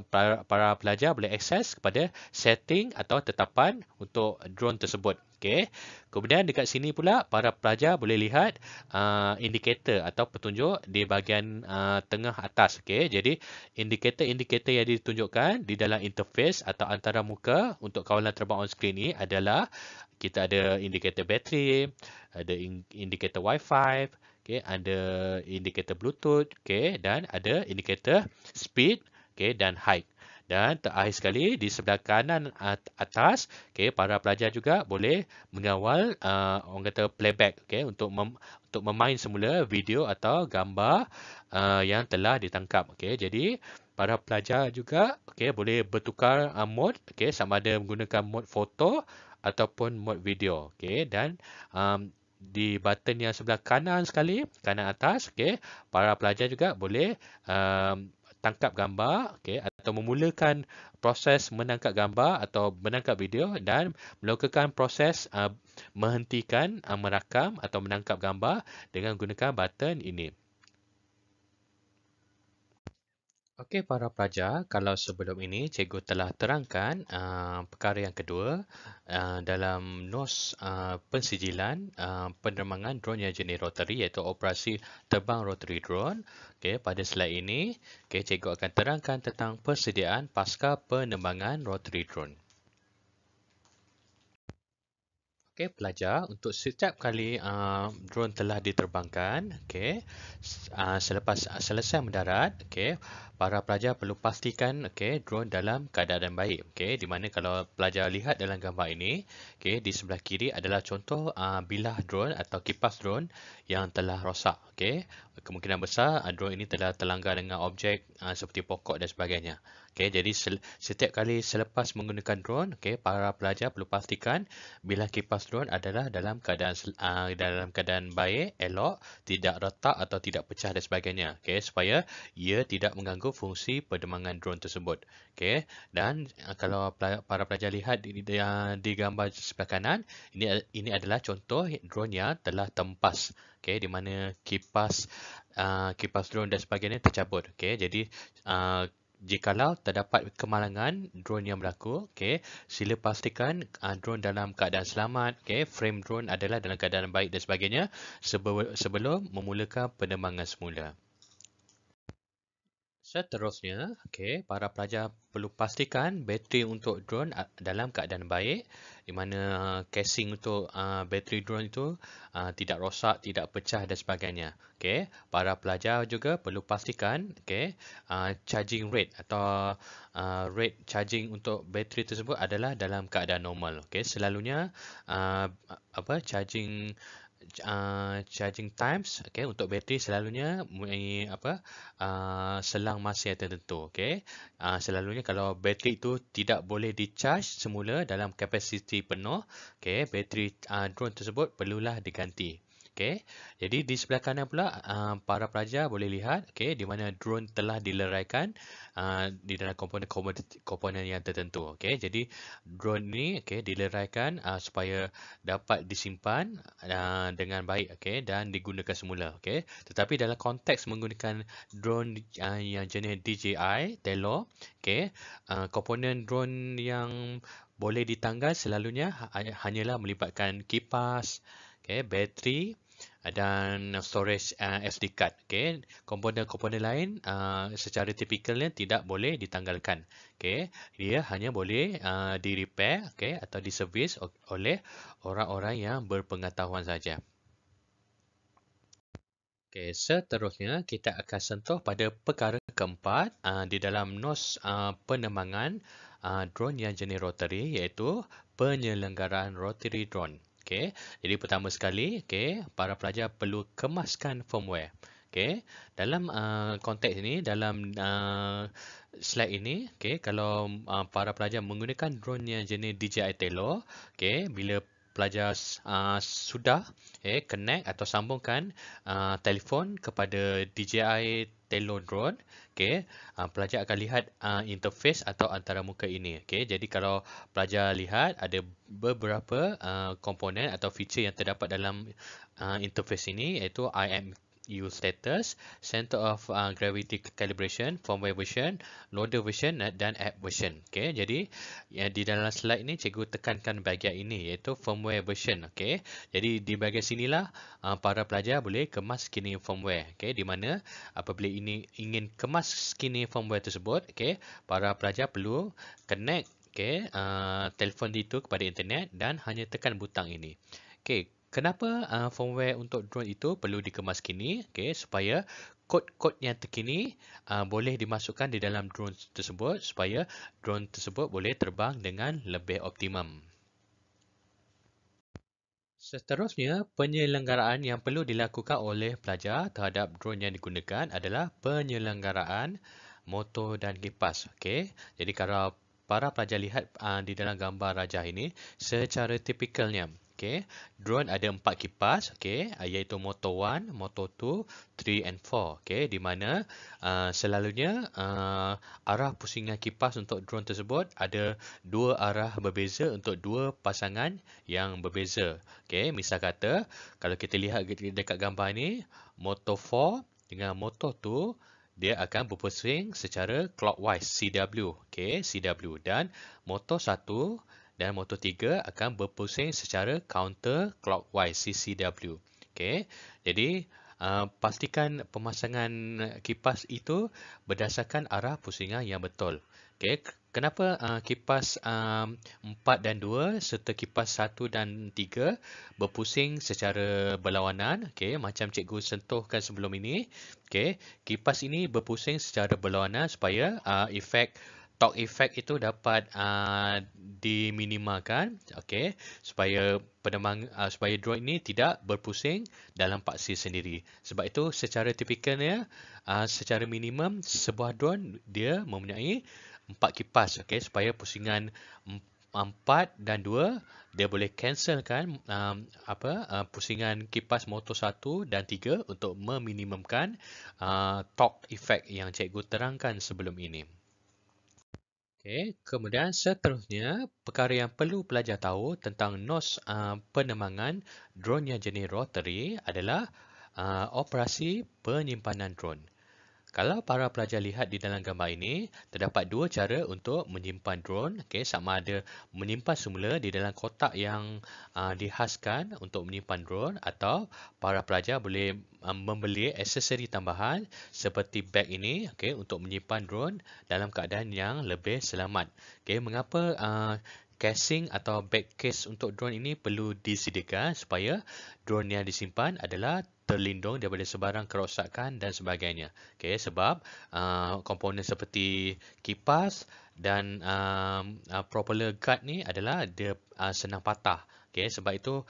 para pelajar boleh akses kepada setting atau tetapan untuk drone tersebut. Okey, kemudian dekat sini pula para pelajar boleh lihat indikator atau petunjuk di bahagian tengah atas. Okey, jadi indikator-indikator yang ditunjukkan di dalam interface atau antara muka untuk kawalan terbang on screen ni adalah kita ada indikator bateri, ada indikator Wi-Fi, okay, ada indikator Bluetooth, okay, dan ada indikator speed, okay, dan height. Dan terakhir sekali di sebelah kanan atas, okay, para pelajar juga boleh mengawal orang kata playback, okay, untuk memain semula video atau gambar yang telah ditangkap. Okay, jadi para pelajar juga boleh bertukar mode, sama ada menggunakan mode foto ataupun mode video. Dan di button yang sebelah kanan sekali, kanan atas, para pelajar juga boleh tangkap gambar, atau memulakan proses menangkap gambar atau menangkap video dan melakukan proses menghentikan merakam atau menangkap gambar dengan menggunakan button ini. Okey, para pelajar, kalau sebelum ini cikgu telah terangkan perkara yang kedua dalam nos pensijilan penerbangan drone yang jenis rotary iaitu operasi terbang rotary drone. Okey, pada slide ini, okey, cikgu akan terangkan tentang persediaan pasca penerbangan rotary drone. Okey, pelajar, untuk setiap kali drone telah diterbangkan, okey, selepas selesai mendarat, okey, para pelajar perlu pastikan okey, drone dalam keadaan baik. Okey, di mana kalau pelajar lihat dalam gambar ini, okey, di sebelah kiri adalah contoh bilah drone atau kipas drone yang telah rosak. Okey, kemungkinan besar drone ini telah terlanggar dengan objek seperti pokok dan sebagainya. Okey, jadi setiap kali selepas menggunakan drone, okey, para pelajar perlu pastikan bilah kipas drone adalah dalam keadaan baik, elok, tidak retak atau tidak pecah dan sebagainya. Okey, supaya ia tidak mengganggu fungsi penerbangan drone tersebut. Okey, dan kalau para pelajar lihat di gambar sebelah kanan, ini adalah contoh drone yang telah tempas. Okey, di mana kipas drone dan sebagainya tercabut. Okey, jadi jikalau terdapat kemalangan drone yang berlaku, okey, sila pastikan drone dalam keadaan selamat, okey, frame drone adalah dalam keadaan baik dan sebagainya sebelum memulakan penerbangan semula. Seterusnya, okey, para pelajar perlu pastikan bateri untuk drone dalam keadaan baik, di mana casing untuk bateri drone itu tidak rosak, tidak pecah dan sebagainya. Okey, para pelajar juga perlu pastikan okey, charging rate atau rate charging untuk bateri tersebut adalah dalam keadaan normal. Okey, selalunya charging times okey untuk bateri selalunya selang masa yang tertentu. Okey, selalunya kalau bateri itu tidak boleh di-charge semula dalam kapasiti penuh, okey, bateri drone tersebut perlulah diganti. Okey, jadi di sebelah kanan pula para pelajar boleh lihat okey di mana drone telah dileraikan di dalam komponen yang tertentu. Okey, jadi drone ni okey dileraikan supaya dapat disimpan dengan baik, okey, dan digunakan semula. Okey, tetapi dalam konteks menggunakan drone yang jenis DJI Telor, okey, komponen drone yang boleh ditanggal selalunya hanyalah melibatkan kipas, okey, bateri dan storage SD card. Okey, komponen-komponen lain secara tipikalnya tidak boleh ditanggalkan. Okey, dia hanya boleh di-repair, okey, atau diservis oleh orang-orang yang berpengetahuan saja. Okey, seterusnya kita akan sentuh pada perkara keempat di dalam nos penerbangan drone yang jenis rotary iaitu penyelenggaraan rotary drone. Okey, jadi pertama sekali, okey, para pelajar perlu kemaskan firmware. Okey, dalam konteks ini, dalam slide ini, okey, kalau para pelajar menggunakan drone yang jenis DJI Telor, okey, bila pelajar sudah connect atau sambungkan telefon kepada DJI Telor drone, okey, pelajar akan lihat interface atau antarmuka ini. Okey, jadi kalau pelajar lihat ada beberapa komponen atau feature yang terdapat dalam interface ini iaitu IMU status, center of gravity calibration, firmware version, loader version dan app version. Okey, jadi di dalam slide ini cikgu tekankan bahagian ini iaitu firmware version. Okey, jadi di bahagian sinilah para pelajar boleh kemas skini firmware. Okey, di mana apabila ini ingin kemas skini firmware tersebut, okey, para pelajar perlu connect telefon itu kepada internet dan hanya tekan butang ini. Okey, kenapa firmware untuk drone itu perlu dikemas kini? Okey, supaya kod-kod yang terkini boleh dimasukkan di dalam drone tersebut supaya drone tersebut boleh terbang dengan lebih optimum. Seterusnya, penyelenggaraan yang perlu dilakukan oleh pelajar terhadap drone yang digunakan adalah penyelenggaraan motor dan kipas. Okey, jadi kalau para pelajar lihat di dalam gambar rajah ini, secara tipikalnya, okey, drone ada 4 kipas, okey, iaitu motor 1, motor 2, 3 and 4. Okey, di mana selalunya arah pusingan kipas untuk drone tersebut ada dua arah berbeza untuk dua pasangan yang berbeza. Okey, misal kata, kalau kita lihat dekat gambar ni, motor 4 dengan motor 2 dia akan berpusing secara clockwise CW, okey, CW, dan motor 1 dan motor 3 akan berpusing secara counter clockwise CCW. Okey. Jadi pastikan pemasangan kipas itu berdasarkan arah pusingan yang betul. Okey, kenapa kipas 4 dan 2 serta kipas 1 dan 3 berpusing secara berlawanan, okey, macam cikgu sentuhkan sebelum ini. Okey, kipas ini berpusing secara berlawanan supaya torque effect itu dapat diminimalkan, okey, supaya supaya drone ini tidak berpusing dalam paksi sendiri. Sebab itu secara tipikalnya, secara minimum sebuah drone dia mempunyai 4 kipas, okey, supaya pusingan 4 dan 2 dia boleh cancelkan pusingan kipas motor 1 dan 3 untuk meminimumkan torque effect yang cikgu terangkan sebelum ini. Okey, kemudian seterusnya, perkara yang perlu pelajar tahu tentang nos penemangan drone yang jenis rotary adalah operasi penyimpanan drone. Kalau para pelajar lihat di dalam gambar ini, terdapat dua cara untuk menyimpan drone. Okay, sama ada menyimpan semula di dalam kotak yang dihaskan untuk menyimpan drone, atau para pelajar boleh membeli aksesori tambahan seperti beg ini, okay, untuk menyimpan drone dalam keadaan yang lebih selamat. Okay, mengapa casing atau bag case untuk drone ini perlu disediakan supaya drone yang disimpan adalah terlindung daripada sebarang kerosakan dan sebagainya. Okay, sebab komponen seperti kipas dan propeller guard ni adalah dia senang patah. Okay, sebab itu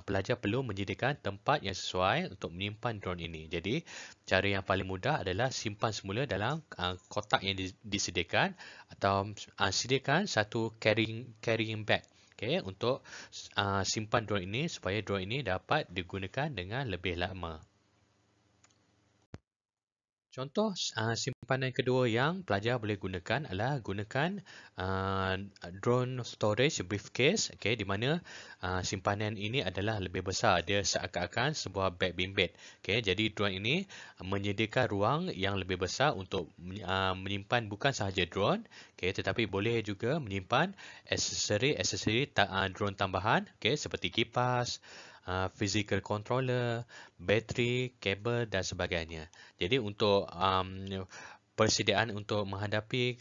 pelajar perlu menyediakan tempat yang sesuai untuk menyimpan drone ini. Jadi, cara yang paling mudah adalah simpan semula dalam kotak yang disediakan, atau sediakan satu carrying bag. Okay, untuk simpan drone ini supaya drone ini dapat digunakan dengan lebih lama. Contoh simpanan kedua yang pelajar boleh gunakan adalah gunakan drone storage briefcase, okay, di mana simpanan ini adalah lebih besar. Dia seakan-akan sebuah beg bimbit. Okay, jadi drone ini menyediakan ruang yang lebih besar untuk menyimpan bukan sahaja drone, okay, tetapi boleh juga menyimpan aksesori drone tambahan, okay, seperti kipas, physical controller, bateri, kabel dan sebagainya. Jadi untuk persediaan untuk menghadapi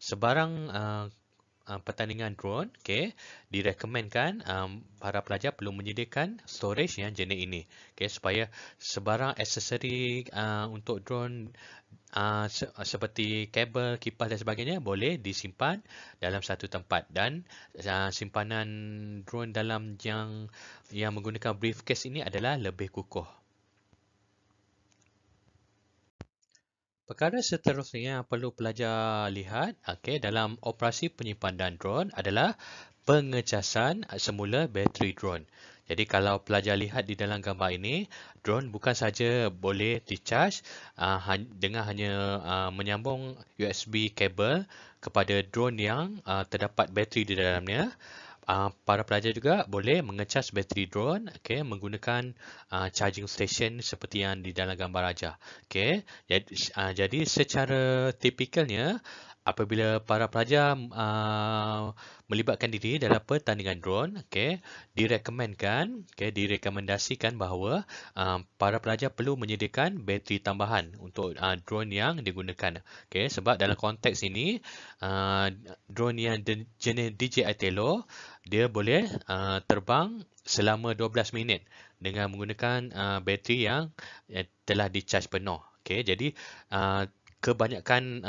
sebarang pertandingan drone, okay, direkomendkan para pelajar perlu menyediakan storage yang jenis ini, okay, supaya sebarang aksesori untuk drone seperti kabel, kipas dan sebagainya boleh disimpan dalam satu tempat, dan simpanan drone dalam yang menggunakan briefcase ini adalah lebih kukuh. Perkara seterusnya yang perlu pelajar lihat, okay, dalam operasi penyimpanan drone adalah pengecasan semula bateri drone. Jadi kalau pelajar lihat di dalam gambar ini, drone bukan saja boleh di-charge dengan hanya menyambung USB kabel kepada drone yang terdapat bateri di dalamnya. Para pelajar juga boleh mengecas bateri drone, okay, menggunakan charging station seperti yang di dalam gambar raja. Okay. Jadi secara tipikalnya, apabila para pelajar melibatkan diri dalam pertandingan drone, okay, direkomendasikan bahawa para pelajar perlu menyediakan bateri tambahan untuk drone yang digunakan. Okay, sebab dalam konteks ini, drone yang jenis DJI Telor, dia boleh terbang selama 12 minit dengan menggunakan bateri yang telah di-charge penuh. Okay, jadi kebanyakan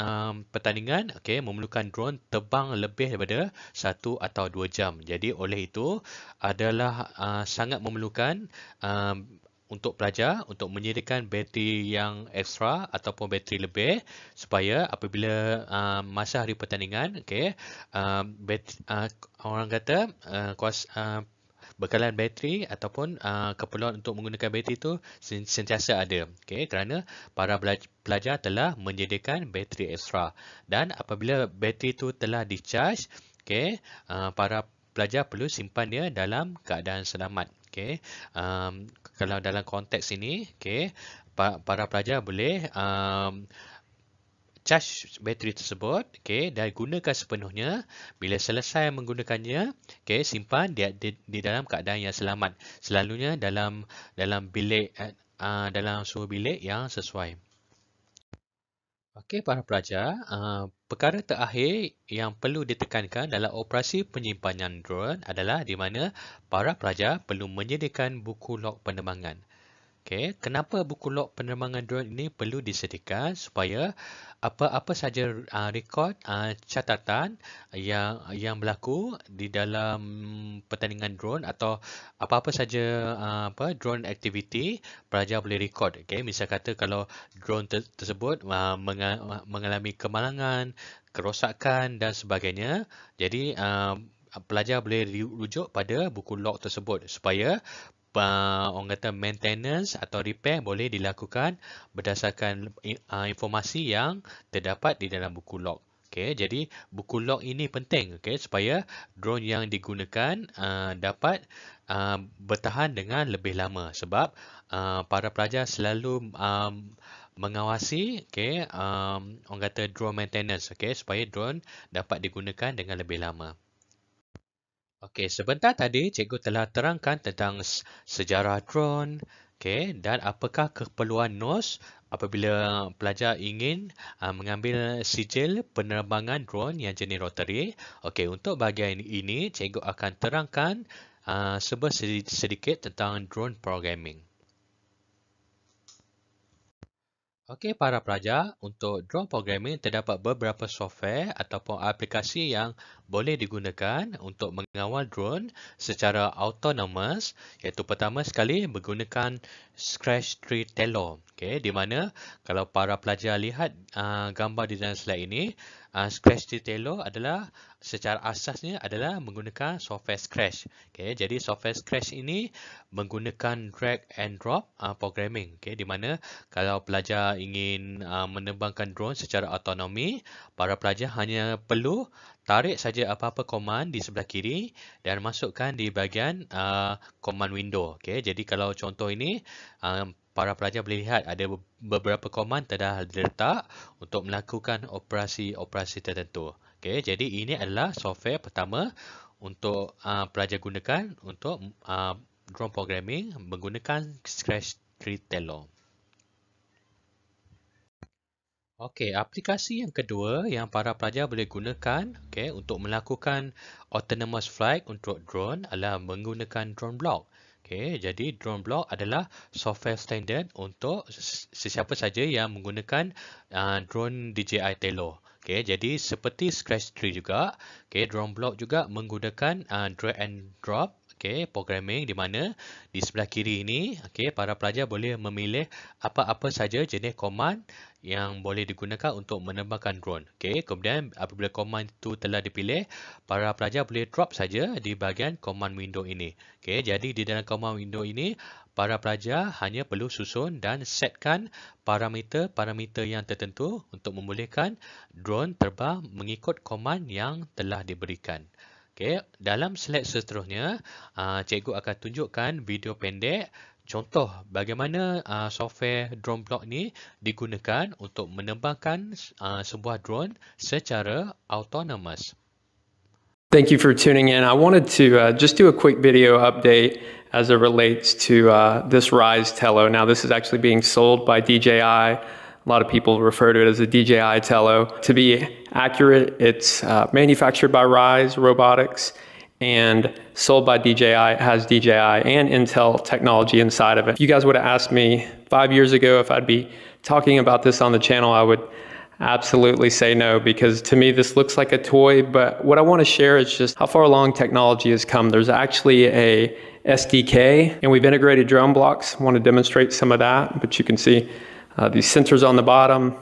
pertandingan, okay, memerlukan drone terbang lebih daripada 1 atau 2 jam. Jadi oleh itu adalah sangat memerlukan untuk pelajar untuk menyediakan bateri yang ekstra ataupun bateri lebih, supaya apabila masa hari pertandingan, okay, orang kata bekalan bateri ataupun keperluan untuk menggunakan bateri itu sentiasa ada. Okay, kerana para pelajar telah menyediakan bateri ekstra, dan apabila bateri itu telah di-charge, okay, para pelajar perlu simpan dia dalam keadaan selamat. Okay. kalau dalam konteks ini, okay, para pelajar boleh charge bateri tersebut, okay, dan gunakan sepenuhnya. Bila selesai menggunakannya, okay, simpan di dalam keadaan yang selamat. Selalunya dalam bilik dalam suhu bilik yang sesuai. Okey, para pelajar, perkara terakhir yang perlu ditekankan dalam operasi penyimpanan drone adalah di mana para pelajar perlu menyediakan buku log penerbangan. Okey, kenapa buku log penerbangan drone ini perlu disediakan? Supaya apa-apa saja rekod catatan yang berlaku di dalam pertandingan drone atau apa-apa saja drone activity, pelajar boleh rekod. Okey, misal kata kalau drone tersebut mengalami kemalangan, kerosakan dan sebagainya, jadi pelajar boleh rujuk pada buku log tersebut supaya orang kata maintenance atau repair boleh dilakukan berdasarkan informasi yang terdapat di dalam buku log. Okay, jadi buku log ini penting, okay, supaya drone yang digunakan dapat bertahan dengan lebih lama sebab para pelajar selalu mengawasi, okay, orang kata drone maintenance, okay, supaya drone dapat digunakan dengan lebih lama. Okey, sebentar tadi cikgu telah terangkan tentang sejarah drone, okey, dan apakah keperluan NOS apabila pelajar ingin mengambil sijil penerbangan drone yang jenis rotary. Okey, untuk bahagian ini cikgu akan terangkan sedikit tentang drone programming. Okey, para pelajar, untuk drone programming terdapat beberapa software ataupun aplikasi yang boleh digunakan untuk mengawal drone secara autonomous, iaitu pertama sekali menggunakan Scratch Tree Tello. Okey, di mana kalau para pelajar lihat gambar di dalam slide ini, Scratch Tree Tello adalah secara asasnya adalah menggunakan software Scratch. Okay, jadi software Scratch ini menggunakan drag and drop programming. Okay, di mana kalau pelajar ingin menerbangkan drone secara autonomi, para pelajar hanya perlu tarik saja apa-apa command di sebelah kiri dan masukkan di bahagian command window. Okay, jadi kalau contoh ini, para pelajar boleh lihat ada beberapa command telah diletak untuk melakukan operasi-operasi tertentu. Okay, jadi ini adalah software pertama untuk pelajar gunakan untuk drone programming menggunakan Scratch Tree Tello. Okey, aplikasi yang kedua yang para pelajar boleh gunakan, okay, untuk melakukan autonomous flight untuk drone adalah menggunakan Drone Block. Okay, jadi Drone Block adalah software standard untuk sesiapa saja yang menggunakan drone DJI Tello. Okay, jadi seperti Scratch Tree juga, okay, Drone Block juga menggunakan drag and drop, okay, programming di mana di sebelah kiri ini, okay, para pelajar boleh memilih apa-apa saja jenis command yang boleh digunakan untuk menerbangkan drone. Okay, kemudian apabila command itu telah dipilih, para pelajar boleh drop saja di bahagian command window ini. Okay, jadi di dalam command window ini, para pelajar hanya perlu susun dan setkan parameter-parameter yang tertentu untuk membolehkan drone terbang mengikut command yang telah diberikan. Okay, dalam slide seterusnya, cikgu akan tunjukkan video pendek contoh bagaimana software Drone Block ni digunakan untuk menerbangkan sebuah drone secara autonomous. Thank you for tuning in. I wanted to just do a quick video update as it relates to this Rise Tello. Now, this is actually being sold by DJI. A lot of people refer to it as a DJI Tello. To be accurate, it's manufactured by Rise Robotics and sold by DJI. It has DJI and Intel technology inside of it. If you guys would have asked me 5 years ago if I'd be talking about this on the channel, I would absolutely say no, because to me this looks like a toy, but what I want to share is just how far along technology has come. There's actually a SDK and we've integrated drone blocks. I want to demonstrate some of that, but you can see these sensors on the bottom.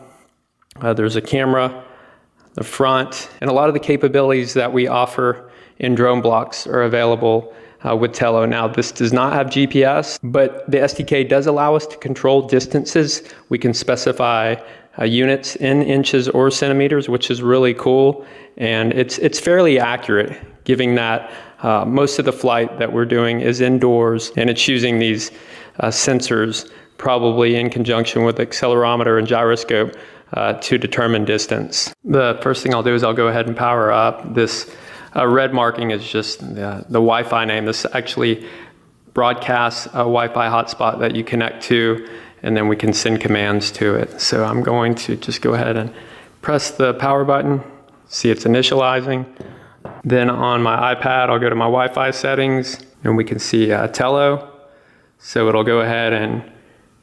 There's a camera, the front, and a lot of the capabilities that we offer in drone blocks are available with Tello. Now, this does not have GPS, but the SDK does allow us to control distances. We can specify units in inches or centimeters, which is really cool. And it's fairly accurate, given that most of the flight that we're doing is indoors, and it's using these sensors, probably in conjunction with accelerometer and gyroscope to determine distance. The first thing I'll do is I'll go ahead and power up. This red marking is just the Wi-Fi name. This actually broadcasts a Wi-Fi hotspot that you connect to, and then we can send commands to it. So I'm going to just go ahead and press the power button, see it's initializing. Then on my iPad, I'll go to my Wi-Fi settings, and we can see Tello. So it'll go ahead and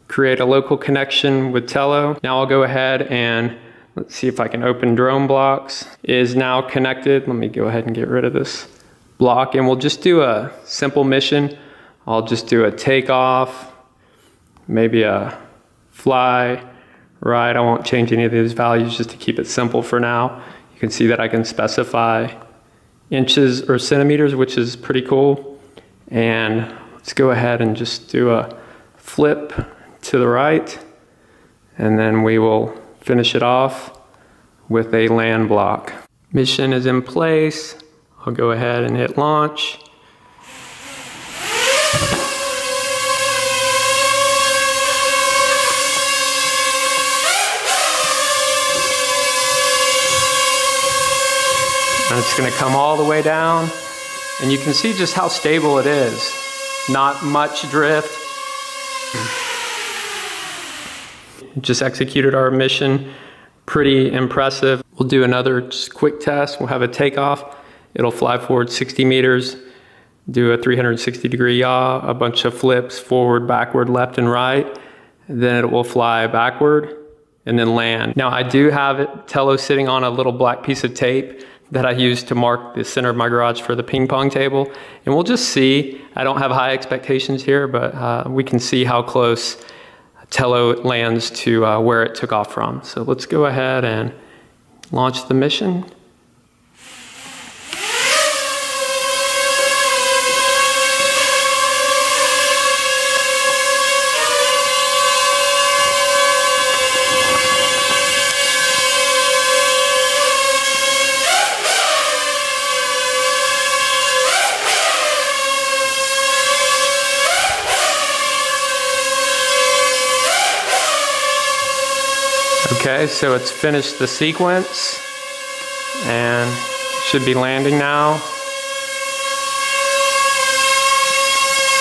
create a local connection with Tello. Now I'll go ahead and let's see if I can open DroneBlocks. It is now connected. Let me go ahead and get rid of this block, and we'll just do a simple mission. I'll just do a takeoff, maybe a fly, right? I won't change any of these values just to keep it simple for now. You can see that I can specify inches or centimeters, which is pretty cool. And let's go ahead and just do a flip to the right, and then we will finish it off with a land block. Mission is in place. I'll go ahead and hit launch. And it's going to come all the way down, and you can see just how stable it is. Not much drift. Just executed our mission. Pretty impressive. We'll do another just quick test. We'll have a takeoff. It'll fly forward 60 meters, do a 360-degree yaw, a bunch of flips, forward, backward, left, and right. Then it will fly backward and then land. Now I do have Tello sitting on a little black piece of tape that I use to mark the center of my garage for the ping pong table. And we'll just see. I don't have high expectations here, but we can see how close Tello lands to where it took off from. So let's go ahead and launch the mission. Okay, so it's finished the sequence and should be landing now.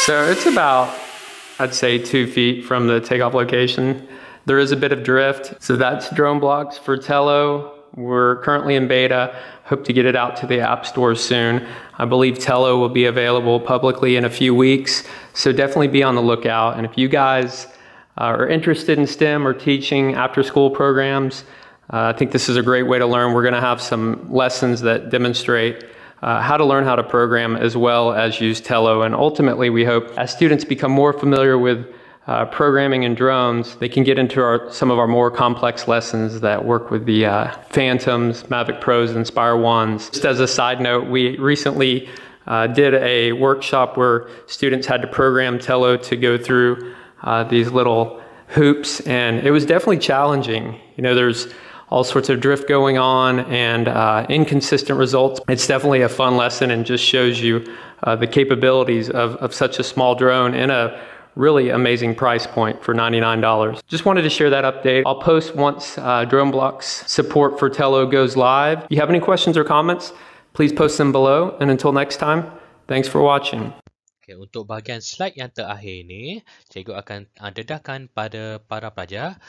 So it's about, I'd say, 2 feet from the takeoff location. There is a bit of drift. So that's DroneBlocks for Tello. We're currently in beta. Hope to get it out to the App Store soon. I believe Tello will be available publicly in a few weeks. So definitely be on the lookout. And if you guys are interested in STEM or teaching after-school programs, I think this is a great way to learn. We're going to have some lessons that demonstrate how to learn how to program as well as use Tello. And ultimately, we hope as students become more familiar with programming and drones, they can get into some of our more complex lessons that work with the Phantoms, Mavic Pros, Inspire 1s. Just as a side note, we recently did a workshop where students had to program Tello to go through these little hoops, and it was definitely challenging. You know, there's all sorts of drift going on and inconsistent results. It's definitely a fun lesson and just shows you the capabilities of such a small drone in a really amazing price point for $99. Just wanted to share that update. I'll post once DroneBlocks support for Tello goes live. If you have any questions or comments, please post them below. And until next time, thanks for watching. Okay, untuk bahagian slide yang terakhir ini, cikgu akan dedahkan pada para pelajar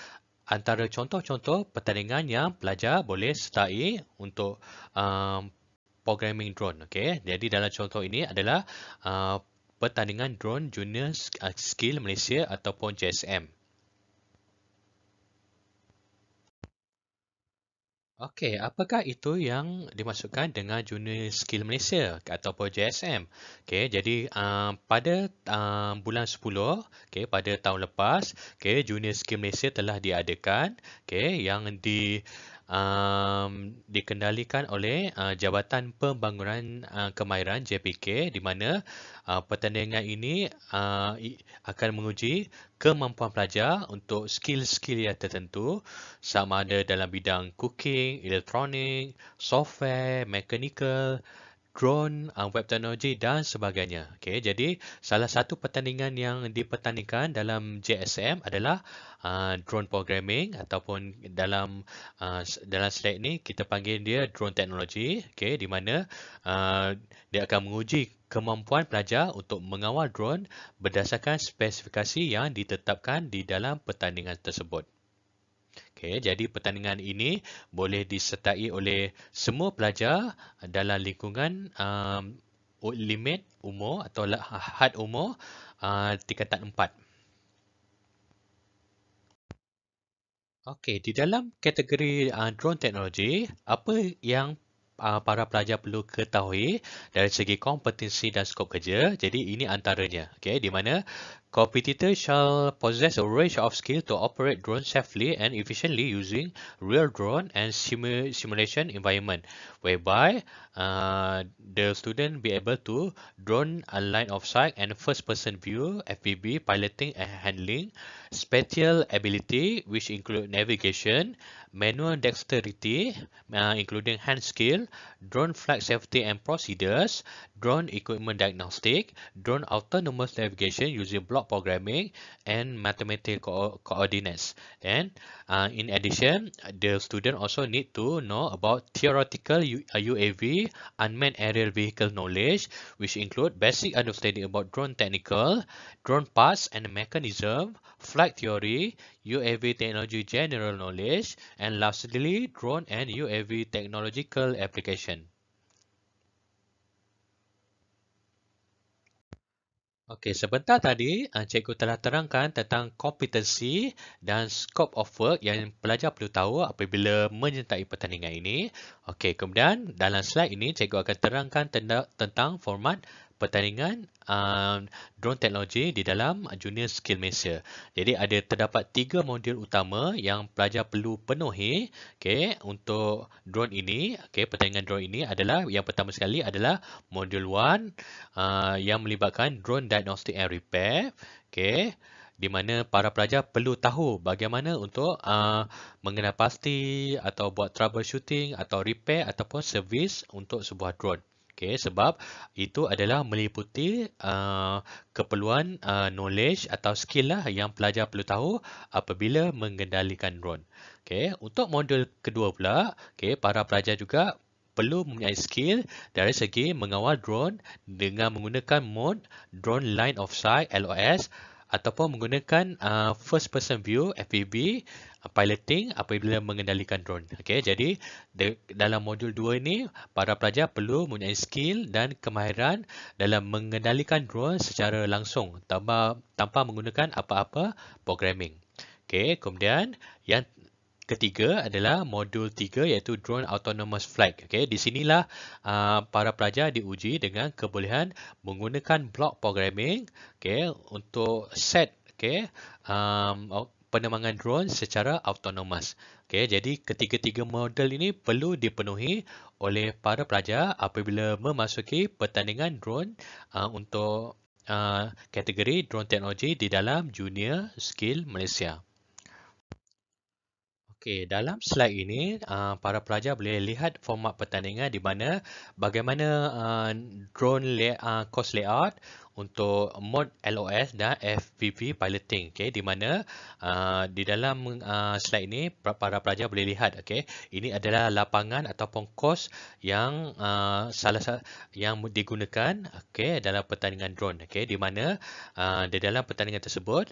antara contoh-contoh pertandingan yang pelajar boleh sertai untuk programming drone. Okay? Jadi dalam contoh ini adalah pertandingan drone Junior Skill Malaysia ataupun JSM. Okey, apakah itu yang dimaksudkan dengan Junior Skill Malaysia ataupun JSM? Okey, jadi pada bulan 10, okey, pada tahun lepas, okey, Junior Skill Malaysia telah diadakan, okey, yang dikendalikan oleh Jabatan Pembangunan Kemahiran JPK, di mana pertandingan ini akan menguji kemampuan pelajar untuk skill-skill yang tertentu, sama ada dalam bidang cooking, elektronik, software, mechanical drone, web teknologi dan sebagainya. Okey, jadi salah satu pertandingan yang dipertandingkan dalam JSM adalah drone programming ataupun dalam slide ni kita panggil dia drone teknologi. Okey, di mana dia akan menguji kemampuan pelajar untuk mengawal drone berdasarkan spesifikasi yang ditetapkan di dalam pertandingan tersebut. Okey, jadi pertandingan ini boleh disertai oleh semua pelajar dalam lingkungan limit umur atau had umur tingkatan 4. Okey, di dalam kategori drone teknologi, apa yang para pelajar perlu ketahui dari segi kompetensi dan skop kerja? Jadi ini antaranya, okey, di mana competitors shall possess a range of skills to operate drones safely and efficiently using real drone and simulation environment, whereby the student be able to drone a line of sight and first-person view, FPV, piloting and handling, spatial ability, which include navigation, manual dexterity, including hand skill, drone flight safety and procedures, drone equipment diagnostic, drone autonomous navigation using block programming, and mathematical coordinates. And in addition, the student also need to know about theoretical UAV, unmanned aerial vehicle knowledge, which include basic understanding about drone technical, drone parts and mechanism, flight theory, UAV technology general knowledge, and lastly, drone and UAV technological application. Okey, sebentar tadi cikgu telah terangkan tentang kompetensi dan scope of work yang pelajar perlu tahu apabila menyertai pertandingan ini. Okey, kemudian dalam slide ini cikgu akan terangkan tentang format pertandingan drone teknologi di dalam Junior Skill Malaysia. Jadi terdapat 3 modul utama yang pelajar perlu penuhi, okey, untuk drone ini. Okey, pertandingan drone ini adalah yang pertama sekali adalah modul 1 yang melibatkan drone diagnostic and repair. Okey, di mana para pelajar perlu tahu bagaimana untuk mengenal pasti atau buat troubleshooting atau repair ataupun servis untuk sebuah drone. Okay, sebab itu adalah meliputi keperluan knowledge atau skill lah yang pelajar perlu tahu apabila mengendalikan drone. Okay, untuk modul kedua pula, okay, para pelajar juga perlu mempunyai skill dari segi mengawal drone dengan menggunakan mode drone line of sight LOS ataupun menggunakan first person view FPV piloting apabila mengendalikan drone. Okey, jadi dalam modul 2 ini para pelajar perlu mempunyai skill dan kemahiran dalam mengendalikan drone secara langsung tanpa menggunakan apa-apa programming. Okey, kemudian yang ketiga adalah modul 3 iaitu drone autonomous flight. Okey, di sinilah para pelajar diuji dengan kebolehan menggunakan block programming, okey, untuk set, okey, penerbangan drone secara autonomous. Okey, jadi ketiga-tiga model ini perlu dipenuhi oleh para pelajar apabila memasuki pertandingan drone untuk kategori drone teknologi di dalam Junior Skill Malaysia. Okey, dalam slide ini para pelajar boleh lihat format pertandingan di mana bagaimana drone course layout untuk mode LOS dan FPV piloting. Okey, di mana di dalam slide ini para pelajar boleh lihat, okey, ini adalah lapangan ataupun course yang yang digunakan, okey, dalam pertandingan drone. Okey, di mana di dalam pertandingan tersebut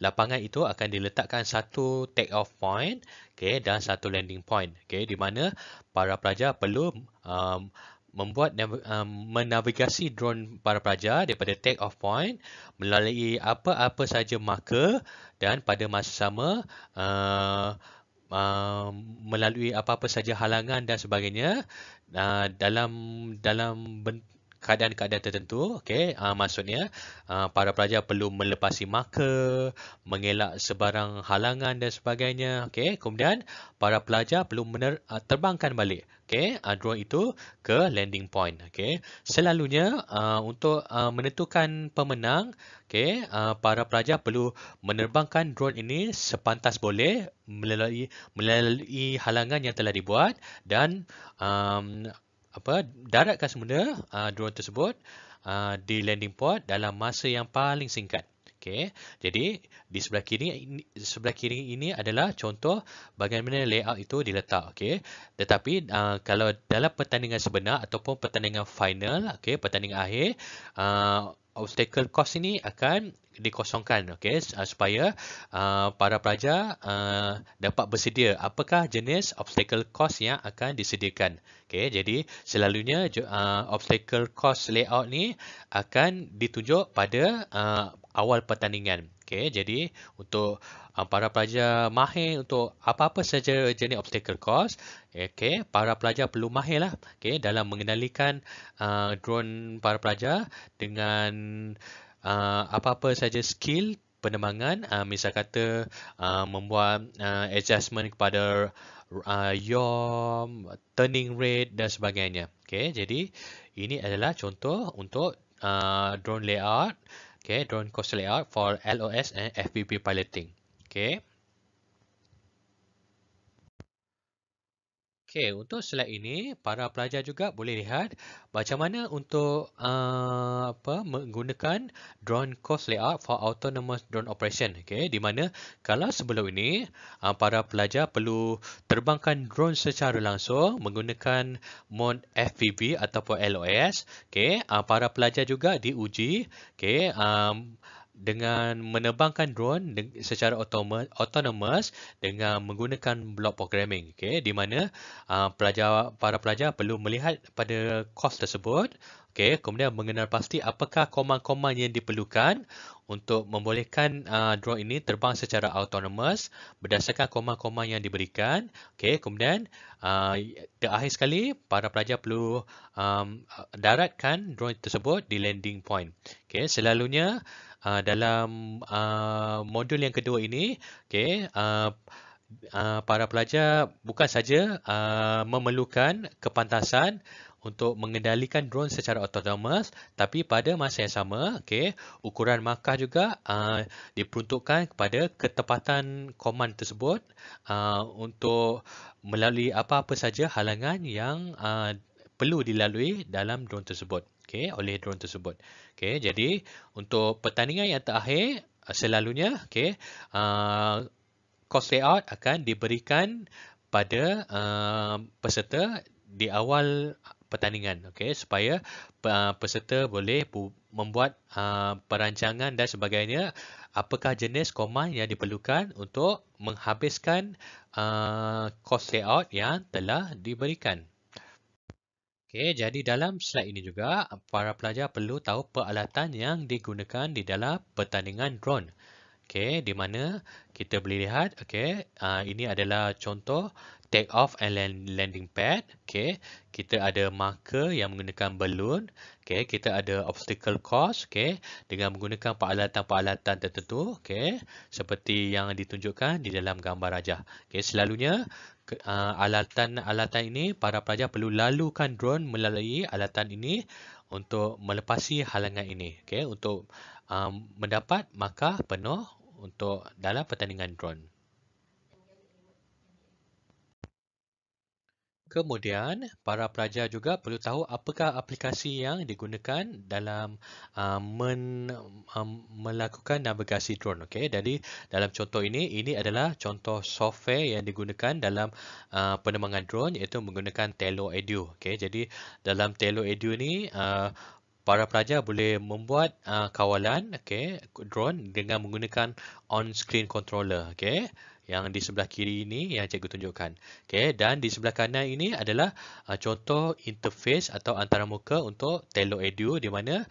lapangan itu akan diletakkan satu take off point, okey, dan satu landing point. Okey, di mana para pelajar perlu menavigasi drone para pelajar daripada take off point melalui apa-apa saja marker dan pada masa sama melalui apa-apa saja halangan dan sebagainya dalam keadaan-keadaan tertentu. Okey, maksudnya para pelajar perlu melepasi marker, mengelak sebarang halangan dan sebagainya. Okey, kemudian para pelajar perlu terbangkan balik, okey, drone itu ke landing point. Okey, selalunya untuk menentukan pemenang, okey, para pelajar perlu menerbangkan drone ini sepantas boleh melalui halangan yang telah dibuat dan daratkan semula drone tersebut di landing port dalam masa yang paling singkat. Okey, jadi di sebelah kiri ini adalah contoh bagaimana layout itu diletak. Okey, tetapi kalau dalam pertandingan sebenar ataupun pertandingan final, okey, pertandingan akhir, obstacle course ini akan dikosongkan, okey, supaya para pelajar dapat bersedia apakah jenis obstacle course yang akan disediakan. Okey, jadi selalunya obstacle course layout ni akan ditunjuk pada awal pertandingan. Okey, jadi untuk para pelajar mahir untuk apa-apa saja jenis obstacle course, okey, para pelajar perlu mahir lah, okey, dalam mengendalikan drone para pelajar dengan apa-apa saja skill penerbangan, misal kata membuat adjustment kepada yaw, turning rate dan sebagainya. Okey, jadi ini adalah contoh untuk drone layout, okay, drone course layout for LOS and FPV piloting. Okay. Okay, untuk slide ini, para pelajar juga boleh lihat macam mana untuk menggunakan drone course layout for autonomous drone operation. Okay, di mana kalau sebelum ini, para pelajar perlu terbangkan drone secara langsung menggunakan mode FPV ataupun LOS. Okay, para pelajar juga diuji, okay, dengan menerbangkan drone secara autonomous dengan menggunakan block programming, okay, di mana para pelajar perlu melihat pada course tersebut, okay, kemudian mengenal pasti apakah komand-komand yang diperlukan untuk membolehkan drone ini terbang secara autonomous berdasarkan komand-komand yang diberikan. Okay, kemudian terakhir sekali, para pelajar perlu daratkan drone tersebut di landing point. Okay, selalunya dalam modul yang kedua ini, okay, para pelajar bukan saja memerlukan kepantasan untuk mengendalikan drone secara autonomous, tapi pada masa yang sama, okay, ukuran markah juga diperuntukkan kepada ketepatan komand tersebut untuk melalui apa-apa saja halangan yang perlu dilalui dalam drone tersebut. Okay, oleh drone tersebut. Okay, jadi untuk pertandingan yang terakhir, selalunya, okay, course layout akan diberikan pada peserta di awal pertandingan, okay, supaya peserta boleh membuat perancangan dan sebagainya, apakah jenis komand yang diperlukan untuk menghabiskan course layout yang telah diberikan. Okey, jadi dalam slide ini juga, para pelajar perlu tahu peralatan yang digunakan di dalam pertandingan drone. Okey, di mana kita boleh lihat, okey, ini adalah contoh take off and landing pad. Okey, kita ada marker yang menggunakan balloon. Okey, kita ada obstacle course, okey, dengan menggunakan peralatan-peralatan tertentu, okey, seperti yang ditunjukkan di dalam gambar rajah. Okey, selalunya alatan ini para pelajar perlu lalukan drone melalui alatan ini untuk melepasi halangan ini, okey, untuk mendapat markah penuh untuk dalam pertandingan drone. Kemudian, para pelajar juga perlu tahu apakah aplikasi yang digunakan dalam melakukan navigasi drone. Okay? Jadi, dalam contoh ini adalah contoh software yang digunakan dalam penerbangan drone, iaitu menggunakan Tello Edu. Okay? Jadi, dalam Tello Edu ni, para pelajar boleh membuat kawalan, okay, drone dengan menggunakan on-screen controller. Okay? Yang di sebelah kiri ini yang cikgu tunjukkan. Okay, dan di sebelah kanan ini adalah contoh interface atau antaramuka untuk Tello Edu, di mana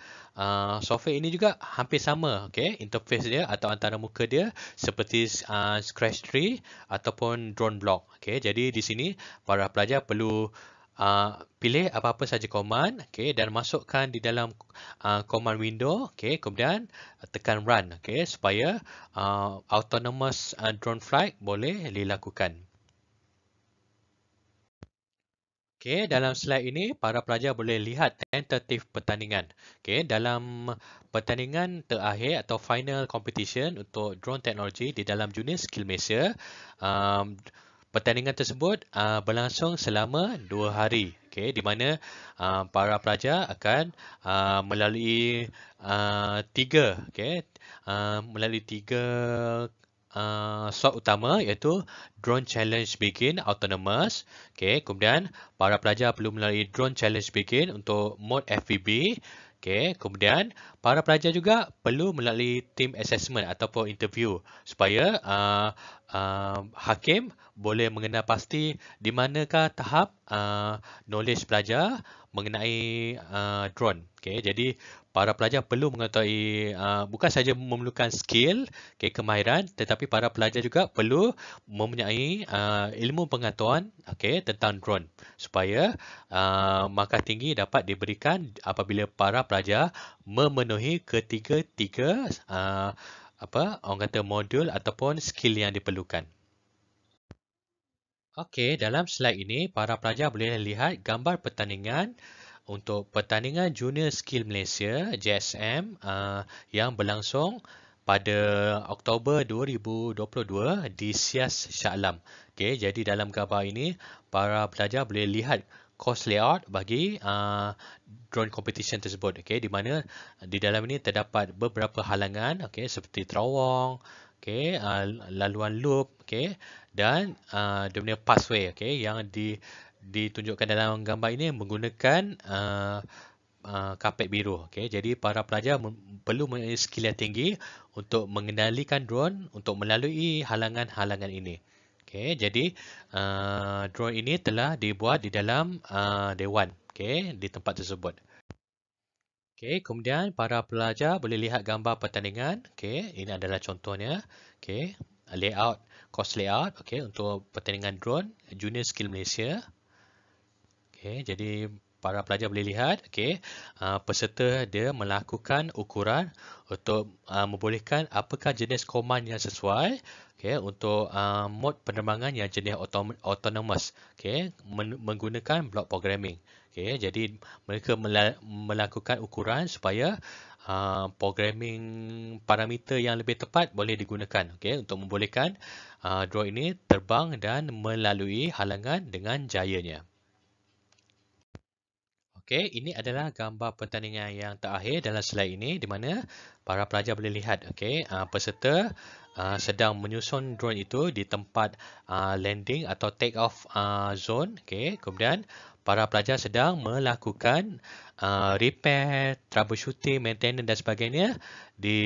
software ini juga hampir sama, okay, interface dia atau antaramuka dia seperti Scratch Tree ataupun Drone Block. Okay, jadi di sini para pelajar perlu pilih apa-apa saja command, okay, dan masukkan di dalam command window, okay, kemudian tekan run, okay, supaya autonomous drone flight boleh dilakukan. Okay, dalam slide ini para pelajar boleh lihat tentatif pertandingan. Okay, dalam pertandingan terakhir atau final competition untuk drone technology di dalam Junior Skill Malaysia, pertandingan tersebut berlangsung selama 2 hari. di mana para pelajar akan melalui tiga slot utama, iaitu Drone Challenge Begin Autonomous. Kemudian para pelajar perlu melalui Drone Challenge Begin untuk mode FPV. Kemudian para pelajar juga perlu melalui team assessment ataupun interview supaya hakim boleh mengenal pasti di manakah tahap knowledge pelajar mengenai drone. Jadi para pelajar perlu mengetahui bukan saja memerlukan skill, kemahiran, tetapi para pelajar juga perlu mempunyai ilmu pengetahuan tentang drone supaya markah tinggi dapat diberikan apabila para pelajar memenuhi ketiga-tiga modul ataupun skill yang diperlukan. Dalam slide ini para pelajar boleh lihat gambar pertandingan untuk pertandingan Junior Skill Malaysia JSM yang berlangsung pada Oktober 2022 di Sias Shah Alam. Jadi dalam gambar ini para pelajar boleh lihat course layout bagi drone competition tersebut, di mana di dalam ini terdapat beberapa halangan seperti terowong, laluan loop, dan dia punya pathway yang ditunjukkan dalam gambar ini menggunakan kapet biru. Jadi para pelajar perlu mempunyai skill yang tinggi untuk mengendalikan drone untuk melalui halangan-halangan ini. Jadi drone ini telah dibuat di dalam dewan di tempat tersebut. Kemudian para pelajar boleh lihat gambar pertandingan. Ini adalah contohnya. Layout, course layout untuk pertandingan drone Junior Skill Malaysia. Jadi para pelajar boleh lihat peserta dia melakukan ukuran untuk membolehkan apakah jenis command yang sesuai untuk mod penerbangan yang jenis autonomous menggunakan block programming. Jadi mereka melakukan ukuran supaya programming parameter yang lebih tepat boleh digunakan untuk membolehkan drone ini terbang dan melalui halangan dengan jayanya. Ini adalah gambar pertandingan yang terakhir dalam slide ini di mana para pelajar boleh lihat peserta sedang menyusun drone itu di tempat landing atau take off zone. Kemudian para pelajar sedang melakukan repair, troubleshooting, maintenance dan sebagainya di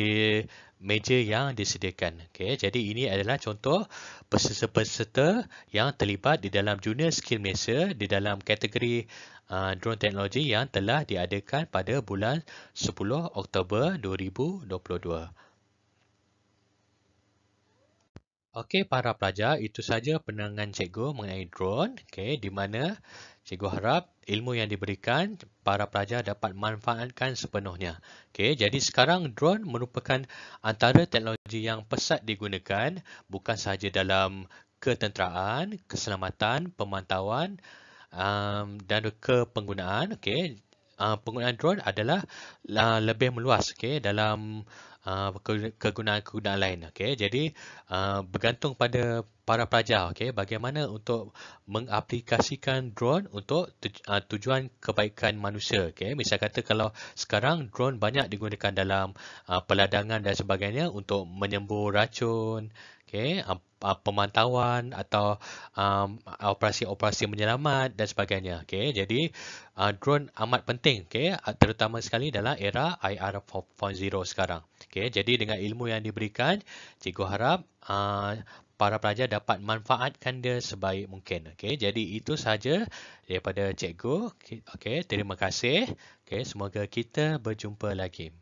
meja yang disediakan. Jadi ini adalah contoh peserta-peserta yang terlibat di dalam Junior Skill Malaysia di dalam kategori drone teknologi yang telah diadakan pada bulan 10 Oktober 2022. Para pelajar, itu saja penerangan cikgu mengenai drone, di mana cikgu harap ilmu yang diberikan para pelajar dapat manfaatkan sepenuhnya. Jadi sekarang drone merupakan antara teknologi yang pesat digunakan bukan sahaja dalam ketenteraan, keselamatan, pemantauan dan kepenggunaan. Penggunaan drone adalah lebih meluas dalam kegunaan-kegunaan lain. Jadi bergantung pada para pelajar bagaimana untuk mengaplikasikan drone untuk tujuan kebaikan manusia. Misal kata kalau sekarang drone banyak digunakan dalam peladangan dan sebagainya untuk menyembur racun, pemantauan atau operasi-operasi menyelamat dan sebagainya. Jadi drone amat penting, terutama sekali dalam era IR 4.0 sekarang. Jadi dengan ilmu yang diberikan, cikgu harap para pelajar dapat manfaatkan dia sebaik mungkin. Jadi itu sahaja daripada cikgu. Terima kasih. Semoga kita berjumpa lagi.